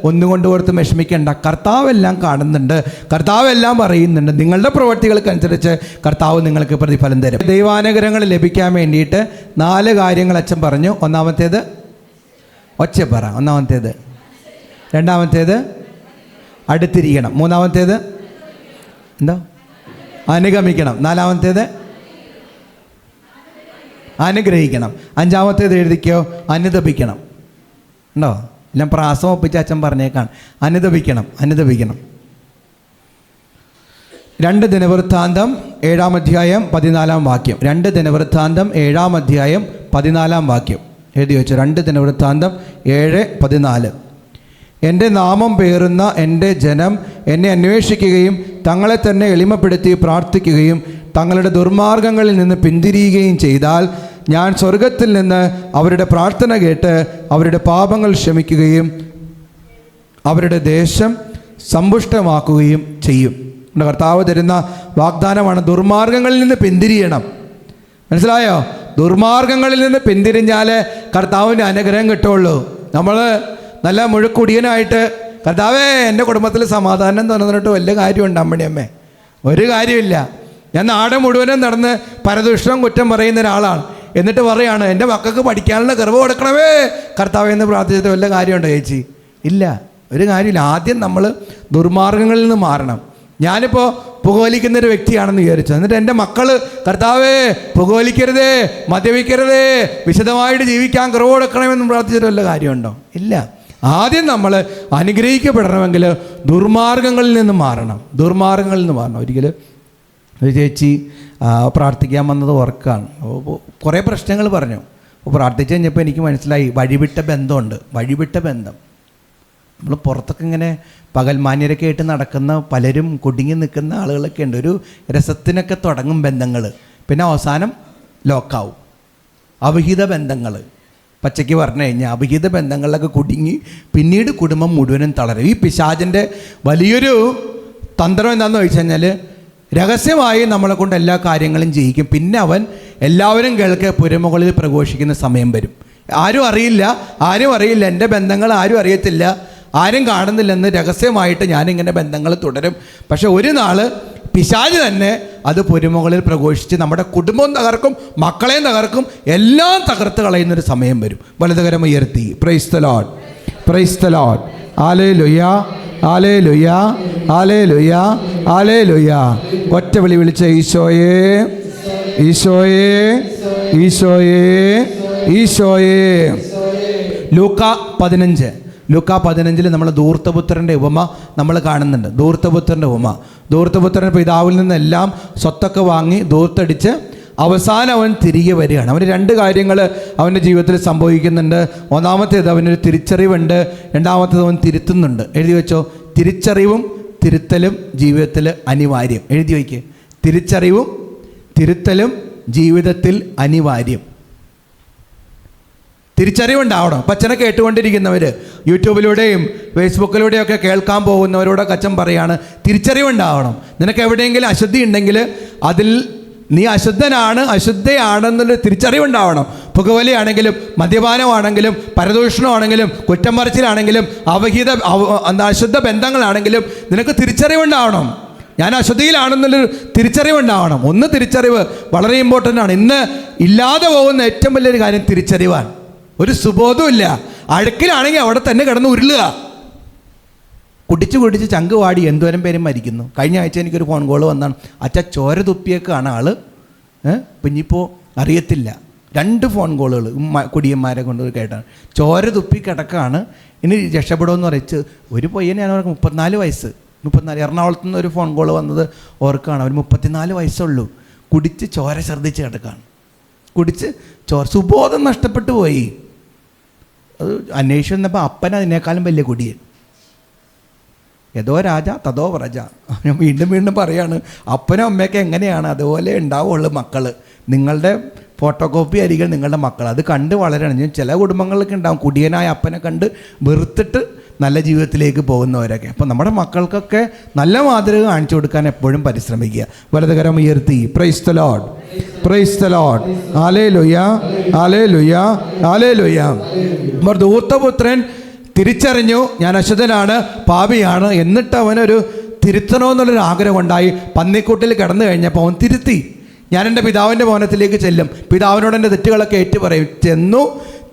ഒന്നുകൊണ്ട് ഓർത്ത് വിഷമിക്കേണ്ട. കർത്താവെല്ലാം കാണുന്നുണ്ട്, കർത്താവെല്ലാം അറിയുന്നുണ്ട്. നിങ്ങളുടെ പ്രവൃത്തികൾക്കനുസരിച്ച് കർത്താവ് നിങ്ങൾക്ക് പ്രതിഫലം തരും. ദൈവാനുഗ്രഹങ്ങൾ ലഭിക്കാൻ വേണ്ടിയിട്ട് 4 കാര്യങ്ങൾ അച്ഛൻ പറഞ്ഞു. ഒന്നാമത്തേത് ഒച്ച പറ. ഒന്നാമത്തേത്. രണ്ടാമത്തേത് അടുത്തിരിക്കണം. മൂന്നാമത്തേത് എന്താ? അനുഗമിക്കണം. നാലാമത്തേത് അനുഗ്രഹിക്കണം. അഞ്ചാമത്തേത് എഴുതിക്കോ, അനുദപിക്കണം. ഉണ്ടോ? ഞാൻ പ്രാസം ഒപ്പിച്ച് അച്ഛൻ പറഞ്ഞേക്കാണ്. അനുദപിക്കണം. 2 ദിനവൃത്താന്തം 7-ാം അധ്യായം 14-ാം വാക്യം. 2 ദിനവൃത്താന്തം 7-ാം അധ്യായം 14-ാം വാക്യം എഴുതി വെച്ചു. 2 ദിനവൃത്താന്തം 7:14. എൻ്റെ നാമം പേറുന്ന എൻ്റെ ജനം എന്നെ അന്വേഷിക്കുകയും തങ്ങളെ തന്നെ എളിമപ്പെടുത്തി പ്രാർത്ഥിക്കുകയും തങ്ങളുടെ ദുർമാർഗങ്ങളിൽ നിന്ന് പിന്തിരിയുകയും ചെയ്താൽ ഞാൻ സ്വർഗത്തിൽ നിന്ന് അവരുടെ പ്രാർത്ഥന കേട്ട് അവരുടെ പാപങ്ങൾ ക്ഷമിക്കുകയും അവരുടെ ദേശം സമ്പുഷ്ടമാക്കുകയും ചെയ്യും. കർത്താവ് തരുന്ന വാഗ്ദാനമാണ്. ദുർമാർഗങ്ങളിൽ നിന്ന് പിന്തിരിയണം. മനസ്സിലായോ? ദുർമാർഗങ്ങളിൽ നിന്ന് പിന്തിരിഞ്ഞാൽ കർത്താവിൻ്റെ അനുഗ്രഹം കിട്ടുള്ളൂ. നമ്മൾ നല്ല മുഴുക്കുടിയനായിട്ട് കർത്താവേ എൻ്റെ കുടുംബത്തിൽ സമാധാനം തന്നിട്ട് വലിയ കാര്യമുണ്ട് അമ്മണിയമ്മേ? ഒരു കാര്യമില്ല. ഞാൻ നാട് മുഴുവനും നടന്ന് പരദൂഷണം കുറ്റം പറയുന്ന ഒരാളാണ്. എന്നിട്ട് പറയാണ് എൻ്റെ മക്കൾക്ക് പഠിക്കാനുള്ള കൃപ കൊടുക്കണമേ കർത്താവേ എന്ന് പ്രാർത്ഥിച്ചിട്ട് വല്ല കാര്യമുണ്ടോ ചേച്ചി? ഇല്ല, ഒരു കാര്യമില്ല. ആദ്യം നമ്മൾ ദുർമാർഗങ്ങളിൽ നിന്ന് മാറണം. ഞാനിപ്പോൾ പുകവലിക്കുന്നൊരു വ്യക്തിയാണെന്ന് വിചാരിച്ചു. എന്നിട്ട് എൻ്റെ മക്കൾ കർത്താവേ പുകവലിക്കരുതേ, മദ്യപിക്കരുതേ, വിശദമായിട്ട് ജീവിക്കാൻ കൃപ കൊടുക്കണമെന്ന് പ്രാർത്ഥിച്ചിട്ട് വല്ല കാര്യമുണ്ടോ? ഇല്ല. ആദ്യം നമ്മൾ അനുഗ്രഹിക്കപ്പെടണമെങ്കിൽ ദുർമാർഗങ്ങളിൽ നിന്ന് മാറണം. ഒരിക്കലും ഒരു ചേച്ചി പ്രാർത്ഥിക്കാൻ വന്നത് ഓർക്കാണ്. കുറേ പ്രശ്നങ്ങൾ പറഞ്ഞു. അപ്പോൾ പ്രാർത്ഥിച്ച് കഴിഞ്ഞപ്പോൾ എനിക്ക് മനസ്സിലായി വഴിവിട്ട ബന്ധം. നമ്മൾ പുറത്തൊക്കെ ഇങ്ങനെ പകൽമാന്യരൊക്കെ ആയിട്ട് നടക്കുന്ന പലരും കുടുങ്ങി നിൽക്കുന്ന ആളുകളൊക്കെ ഉണ്ട്. ഒരു രസത്തിനൊക്കെ തുടങ്ങും ബന്ധങ്ങൾ, പിന്നെ അവസാനം ലോക്കാവും. അവിഹിത ബന്ധങ്ങൾ, പച്ചയ്ക്ക് പറഞ്ഞു കഴിഞ്ഞാൽ അവിഹിത ബന്ധങ്ങളിലൊക്കെ കുടുങ്ങി പിന്നീട് കുടുംബം മുഴുവനും തളരും. ഈ പിശാചിൻ്റെ വലിയൊരു തന്ത്രം എന്താണെന്ന് ചോദിച്ചു കഴിഞ്ഞാൽ രഹസ്യമായി നമ്മളെ കൊണ്ട് എല്ലാ കാര്യങ്ങളും ചെയ്യിക്കും. പിന്നെ അവൻ എല്ലാവരും കേൾക്കെ പുരമുകളിൽ പ്രഘോഷിക്കുന്ന സമയം വരും. ആരും അറിയില്ല, എൻ്റെ ബന്ധങ്ങൾ ആരും അറിയത്തില്ല, ആരും കാണുന്നില്ലെന്ന് രഹസ്യമായിട്ട് ഞാനിങ്ങനെ ബന്ധങ്ങൾ തുടരും. പക്ഷെ ഒരു നാൾ പിശാച് തന്നെ അത് പുരമുകളിൽ പ്രഘോഷിച്ച് നമ്മുടെ കുടുംബം തകർക്കും, മക്കളെയും തകർക്കും, എല്ലാം തകർത്ത് കളയുന്നൊരു സമയം വരും. വലതുകരം ഉയർത്തി praise the lord, praise the lord, hallelujah, hallelujah, hallelujah, hallelujah. ഒറ്റ വിളി വിളിച്ച ഈശോയേ, ഈശോയേ, ഈശോയേ, ഈശോയേ. ലൂക്കാ 15 നമ്മൾ ധൂർത്തപുത്രൻ്റെ ഉപമ നമ്മൾ കാണുന്നുണ്ട്. ധൂർത്തപുത്രൻ പിതാവിൽ നിന്നെല്ലാം സ്വത്തൊക്കെ വാങ്ങി ധൂർത്തടിച്ച് അവസാനം അവൻ തിരികെ വരികയാണ്. അവന് 2 കാര്യങ്ങൾ അവൻ്റെ ജീവിതത്തിൽ സംഭവിക്കുന്നുണ്ട്. ഒന്നാമത്തേത് അവനൊരു തിരിച്ചറിവുണ്ട്, രണ്ടാമത്തേത് അവൻ തിരുത്തുന്നുണ്ട്. എഴുതി വെച്ചോ, തിരിച്ചറിവും തിരുത്തലും ജീവിതത്തിൽ അനിവാര്യം. എഴുതി വയ്ക്കുക, തിരിച്ചറിവും തിരുത്തലും ജീവിതത്തിൽ അനിവാര്യം. തിരിച്ചറിവുണ്ടാവണം. അപ്പം അച്ഛനെ കേട്ടുകൊണ്ടിരിക്കുന്നവർ, യൂട്യൂബിലൂടെയും ഫേസ്ബുക്കിലൂടെയും ഒക്കെ കേൾക്കാൻ പോകുന്നവരോടൊക്കെ അച്ഛൻ പറയാണ്, തിരിച്ചറിവുണ്ടാവണം. നിനക്ക് എവിടെയെങ്കിലും അശുദ്ധി ഉണ്ടെങ്കിൽ അതിൽ നീ അശുദ്ധയാണെന്നുള്ള തിരിച്ചറിവുണ്ടാവണം. പുകവലിയാണെങ്കിലും മദ്യപാനമാണെങ്കിലും പരദൂഷണമാണെങ്കിലും കുറ്റം പറച്ചിലാണെങ്കിലും അശുദ്ധ ബന്ധങ്ങളാണെങ്കിലും നിനക്ക് തിരിച്ചറിവുണ്ടാവണം. ഞാൻ അശുദ്ധിയിലാണെന്നുള്ളൊരു തിരിച്ചറിവുണ്ടാവണം. തിരിച്ചറിവ് വളരെ ഇമ്പോർട്ടൻ്റ് ആണ്. ഇന്ന് ഇല്ലാതെ പോകുന്ന ഏറ്റവും വലിയൊരു കാര്യം തിരിച്ചറിവാണ്. ഒരു സുബോധമില്ല. അഴുക്കിലാണെങ്കിൽ അവിടെ തന്നെ കിടന്ന് ഉരുളുക. കുടിച്ച് ചങ്ക് വാടി എന്തോരം പേരും മരിക്കുന്നു. കഴിഞ്ഞ ആഴ്ച എനിക്കൊരു ഫോൺ കോൾ വന്നാണ്, അച്ഛ ചോര തുപ്പിയേക്കാണ് ആള്. പിന്നിപ്പോൾ അറിയത്തില്ല. 2 ഫോൺ കോളുകൾ കുടിയന്മാരെ കൊണ്ട് കേട്ടാണ്. ചോര തുപ്പി കിടക്കാണ്, ഇനി രക്ഷപ്പെടുമെന്ന് പറയിച്ച് ഒരു പയ്യനെ ഞാൻ 34 വയസ്സ്, എറണാകുളത്തു നിന്ന് ഒരു ഫോൺ കോൾ വന്നത് ഓർക്കാണ്. അവർ 34 വയസ്സുള്ളൂ. കുടിച്ച് ചോര ഛർദ്ദിച്ച് കിടക്കാണ്. സുബോധം നഷ്ടപ്പെട്ടു പോയി. അത് അന്വേഷിച്ച് വന്നപ്പോൾ അപ്പൻ അതിനേക്കാളും വലിയ കുടിയൻ. യഥോ രാജ തഥോ പ്രജ. ഞാൻ വീണ്ടും പറയാണ്, അപ്പനും അമ്മയൊക്കെ എങ്ങനെയാണ് അതുപോലെ ഉണ്ടാവുള്ളൂ മക്കൾ. നിങ്ങളുടെ ഫോട്ടോ കോപ്പി ആയിരിക്കും നിങ്ങളുടെ മക്കൾ. അത് കണ്ട് വളരണം. ചില കുടുംബങ്ങളിലൊക്കെ ഉണ്ടാവും കുടിയനായ അപ്പനെ കണ്ട് വെറുത്തിട്ട് നല്ല ജീവിതത്തിലേക്ക് പോകുന്നവരൊക്കെ. അപ്പോൾ നമ്മുടെ മക്കൾക്കൊക്കെ നല്ല മാതൃക കാണിച്ചു കൊടുക്കാൻ എപ്പോഴും പരിശ്രമിക്കുക. വലതുകരം ഉയർത്തി praise the lord, praise the lord, hallelujah, hallelujah, hallelujah. ധൂർത്തപുത്രൻ തിരിച്ചറിഞ്ഞു, ഞാൻ അശുദ്ധനാണ്, പാപിയാണ്. എന്നിട്ട് അവനൊരു തിരുത്തണമെന്നുള്ളൊരു ആഗ്രഹം ഉണ്ടായി. പന്നിക്കൂട്ടിൽ കിടന്നു കഴിഞ്ഞപ്പോൾ അവൻ തിരുത്തി. ഞാൻ എൻ്റെ പിതാവിൻ്റെ ഭവനത്തിലേക്ക് ചെല്ലും, പിതാവിനോട് എൻ്റെ തെറ്റുകളൊക്കെ ഏറ്റു പറയും. ചെന്നു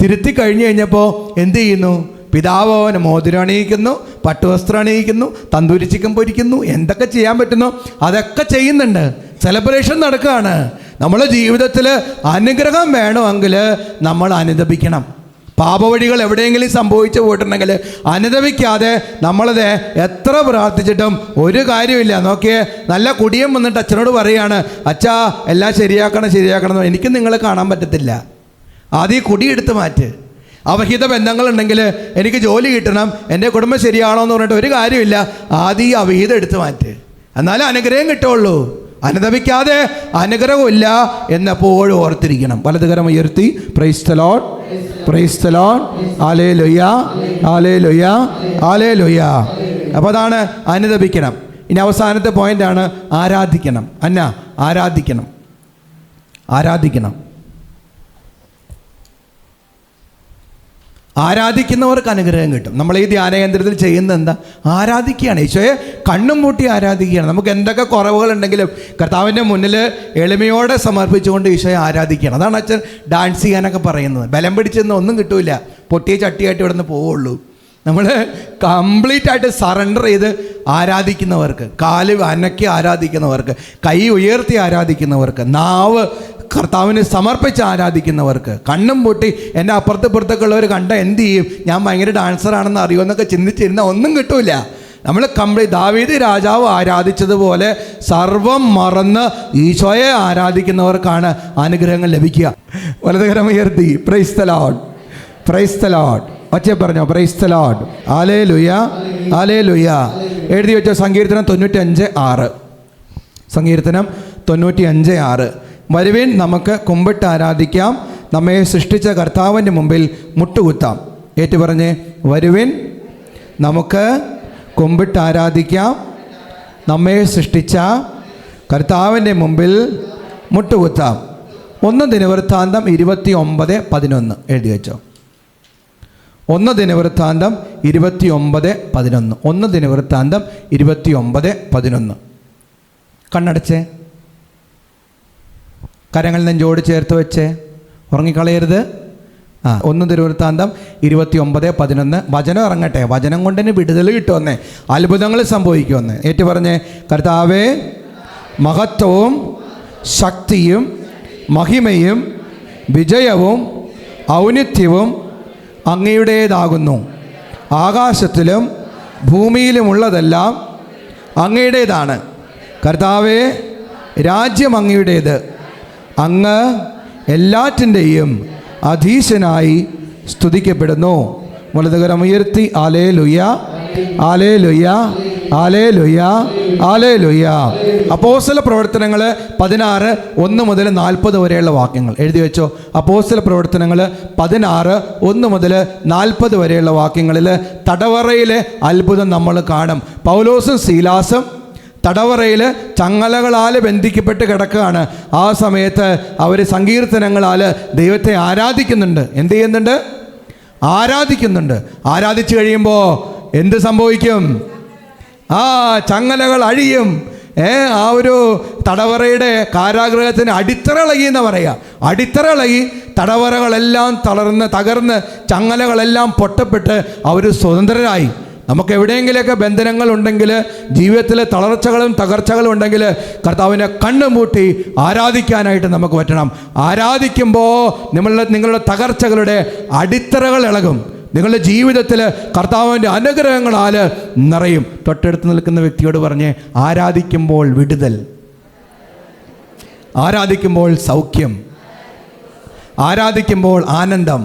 തിരുത്തി കഴിഞ്ഞു കഴിഞ്ഞപ്പോൾ എന്ത് ചെയ്യുന്നു? പിതാവ് അവന് മോതിരം അണിയിക്കുന്നു, പട്ടുവസ്ത്രം അണിയിക്കുന്നു, തന്തൂരി ചിക്കൻ പൊരിക്കുന്നു, എന്തൊക്കെ ചെയ്യാൻ പറ്റുന്നു അതൊക്കെ ചെയ്യുന്നുണ്ട്. സെലിബ്രേഷൻ നടക്കുകയാണ്. നമ്മുടെ ജീവിതത്തിൽ അനുഗ്രഹം വേണമെങ്കിൽ നമ്മൾ അനുദപിക്കണം. പാപവഴികൾ എവിടെയെങ്കിലും സംഭവിച്ചു പോയിട്ടുണ്ടെങ്കിൽ അനുദപിക്കാതെ നമ്മളത് എത്ര പ്രാർത്ഥിച്ചിട്ടും ഒരു കാര്യമില്ല. നോക്കിയേ, നല്ല കുടിയൻ വന്നിട്ട് അച്ഛനോട് പറയുകയാണ്, അച്ഛാ എല്ലാം ശരിയാക്കണം. എനിക്ക് നിങ്ങളെ കാണാൻ പറ്റത്തില്ല. ആദ്യം കുടിയെടുത്ത് മാറ്റ്. അവഹിത ബന്ധങ്ങളുണ്ടെങ്കിൽ എനിക്ക് ജോലി കിട്ടണം, എൻ്റെ കുടുംബം ശരിയാണോ എന്ന് പറഞ്ഞിട്ട് ഒരു കാര്യമില്ല. ആദ്യം അവഹിതം എടുത്ത് മാറ്റ്, എന്നാലേ അനുഗ്രഹം കിട്ടുള്ളൂ. അനുദപിക്കാതെ അനുഗ്രഹമില്ല എന്നെപ്പോഴും ഓർത്തിരിക്കണം. വലതുകരം ഉയർത്തി praise the lord, praise the lord, hallelujah, hallelujah, hallelujah. അപ്പോൾ അതാണ് അനുദപിക്കണം. ഇനി അവസാനത്തെ പോയിൻ്റാണ് ആരാധിക്കണം. ആരാധിക്കണം. ആരാധിക്കുന്നവർക്ക് അനുഗ്രഹം കിട്ടും. നമ്മൾ ഈ ധ്യാനകേന്ദ്രത്തിൽ ചെയ്യുന്നത് എന്താ? ആരാധിക്കുകയാണ്. ഈശോയെ കണ്ണും പൂട്ടി ആരാധിക്കുകയാണ്. നമുക്ക് എന്തൊക്കെ കുറവുകളുണ്ടെങ്കിലും കർത്താവിൻ്റെ മുന്നിൽ എളിമയോടെ സമർപ്പിച്ചുകൊണ്ട് ഈശോയെ ആരാധിക്കുകയാണ്. അതാണ് അച്ഛൻ ഡാൻസ് ചെയ്യാനൊക്കെ പറയുന്നത്. ബലം പിടിച്ചെന്ന് ഒന്നും കിട്ടൂല, പൊട്ടിയ ചട്ടിയായിട്ട് ഇവിടെ നിന്ന് പോവുള്ളൂ. നമ്മൾ കംപ്ലീറ്റ് ആയിട്ട് സറണ്ടർ ചെയ്ത് ആരാധിക്കുന്നവർക്ക്, കാല് അനക്കി ആരാധിക്കുന്നവർക്ക്, കൈ ഉയർത്തി ആരാധിക്കുന്നവർക്ക്, നാവ് കർത്താവിന് സമർപ്പിച്ച് ആരാധിക്കുന്നവർക്ക്, കണ്ണും പൊട്ടി എൻ്റെ അപ്പുറത്തൊക്കെ ഉള്ളവർ കണ്ട എന്ത് ചെയ്യും, ഞാൻ ഭയങ്കര ഡാൻസറാണെന്ന് അറിയുമെന്നൊക്കെ ചിന്തിച്ചിരുന്നാൽ ഒന്നും കിട്ടൂല. നമ്മൾ കംപ്ലീറ്റ് ദാവീദ് രാജാവ് ആരാധിച്ചതുപോലെ സർവം മറന്ന് ഈശോയെ ആരാധിക്കുന്നവർക്കാണ് അനുഗ്രഹങ്ങൾ ലഭിക്കുക. വലതുകരം ഉയർത്തി praise the lord, praise the lord. ഒച്ചേ പറഞ്ഞോ praise the lord, hallelujah, hallelujah. എഴുതി വെച്ചോ സങ്കീർത്തനം 95:6. സങ്കീർത്തനം 95:6. വരുവിൻ നമുക്ക് കുമ്പിട്ട് ആരാധിക്കാം, നമ്മെ സൃഷ്ടിച്ച കർത്താവിൻ്റെ മുമ്പിൽ മുട്ടുകുത്താം. ഏറ്റു പറഞ്ഞേ, വരുവിൻ നമുക്ക് കുമ്പിട്ട് ആരാധിക്കാം, നമ്മെ സൃഷ്ടിച്ച കർത്താവിൻ്റെ മുമ്പിൽ മുട്ടുകുത്താം. 1 ദിനവൃത്താന്തം 29:11 എഴുതി വെച്ചോ. 1 ദിനവൃത്താന്തം 29:11. 1 ദിനവൃത്താന്തം 29:11. കണ്ണടച്ചേ, കരങ്ങൾ നെഞ്ചോട് ചേർത്ത് വെച്ചേ, ഉറങ്ങിക്കളയരുത്. 1 ദിനവൃത്താന്തം 29:11. വചനം ഇറങ്ങട്ടെ. വചനം കൊണ്ട് തന്നെ വിടുതൽ കിട്ടുമെന്നേ, അത്ഭുതങ്ങൾ സംഭവിക്കുമെന്നേ. ഏറ്റു പറഞ്ഞേ, കർത്താവേ മഹത്വവും ശക്തിയും മഹിമയും വിജയവും ഔന്നിത്യവും അങ്ങയുടേതാകുന്നു. ആകാശത്തിലും ഭൂമിയിലുമുള്ളതെല്ലാം അങ്ങയുടേതാണ്. കർത്താവേ രാജ്യം അങ്ങയുടേത്, അങ്ങ് എല്ലാറ്റിൻ്റെയും അധീശനായി സ്തുതിക്കപ്പെടുന്നു. വലതുകരം ഉയർത്തി ഹല്ലേലൂയ, ഹല്ലേലൂയ, ഹല്ലേലൂയ, ഹല്ലേലൂയ. അപ്പോസ്തല പ്രവർത്തനങ്ങൾ 16:1 മുതൽ 40 വരെയുള്ള വാക്യങ്ങൾ എഴുതി വെച്ചോ. അപ്പോസ്തല പ്രവർത്തനങ്ങൾ 16:1 മുതൽ 40 വരെയുള്ള വാക്യങ്ങളിൽ തടവറയിലെ അത്ഭുതം നമ്മൾ കാണും. പൗലോസും സീലാസും തടവറയിൽ ചങ്ങലകളാൽ ബന്ധിക്കപ്പെട്ട് കിടക്കുകയാണ്. ആ സമയത്ത് അവർ സങ്കീർത്തനങ്ങളാൽ ദൈവത്തെ ആരാധിക്കുന്നുണ്ട്. എന്ത് ചെയ്യുന്നുണ്ട്? ആരാധിക്കുന്നുണ്ട്. ആരാധിച്ചു കഴിയുമ്പോൾ എന്ത് സംഭവിക്കും? ചങ്ങലകൾ അഴിയും. ആ ഒരു തടവറയുടെ കാരാഗൃഹത്തിന് അടിത്തറ ഇളകി എന്ന് പറയുക. അടിത്തറ ഇളകി തടവറകളെല്ലാം തകർന്ന് ചങ്ങലകളെല്ലാം പൊട്ടപ്പെട്ട് അവർ സ്വതന്ത്രരായി. നമുക്ക് എവിടെയെങ്കിലുമൊക്കെ ബന്ധനങ്ങളുണ്ടെങ്കിൽ, ജീവിതത്തിൽ തളർച്ചകളും തകർച്ചകളും ഉണ്ടെങ്കിൽ കർത്താവിനെ കണ്ണുമൂട്ടി ആരാധിക്കാനായിട്ട് നമുക്ക് പറ്റണം. ആരാധിക്കുമ്പോൾ നിങ്ങളുടെ തകർച്ചകളുടെ അടിത്തറകൾ ഇളകും. നിങ്ങളുടെ ജീവിതത്തിൽ കർത്താവിൻ്റെ അനുഗ്രഹങ്ങളാൽ നിറയും. തൊട്ടടുത്ത് നിൽക്കുന്ന വ്യക്തിയോട് പറഞ്ഞ്, ആരാധിക്കുമ്പോൾ വിടുതൽ, ആരാധിക്കുമ്പോൾ സൗഖ്യം, ആരാധിക്കുമ്പോൾ ആനന്ദം,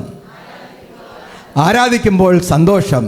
ആരാധിക്കുമ്പോൾ സന്തോഷം,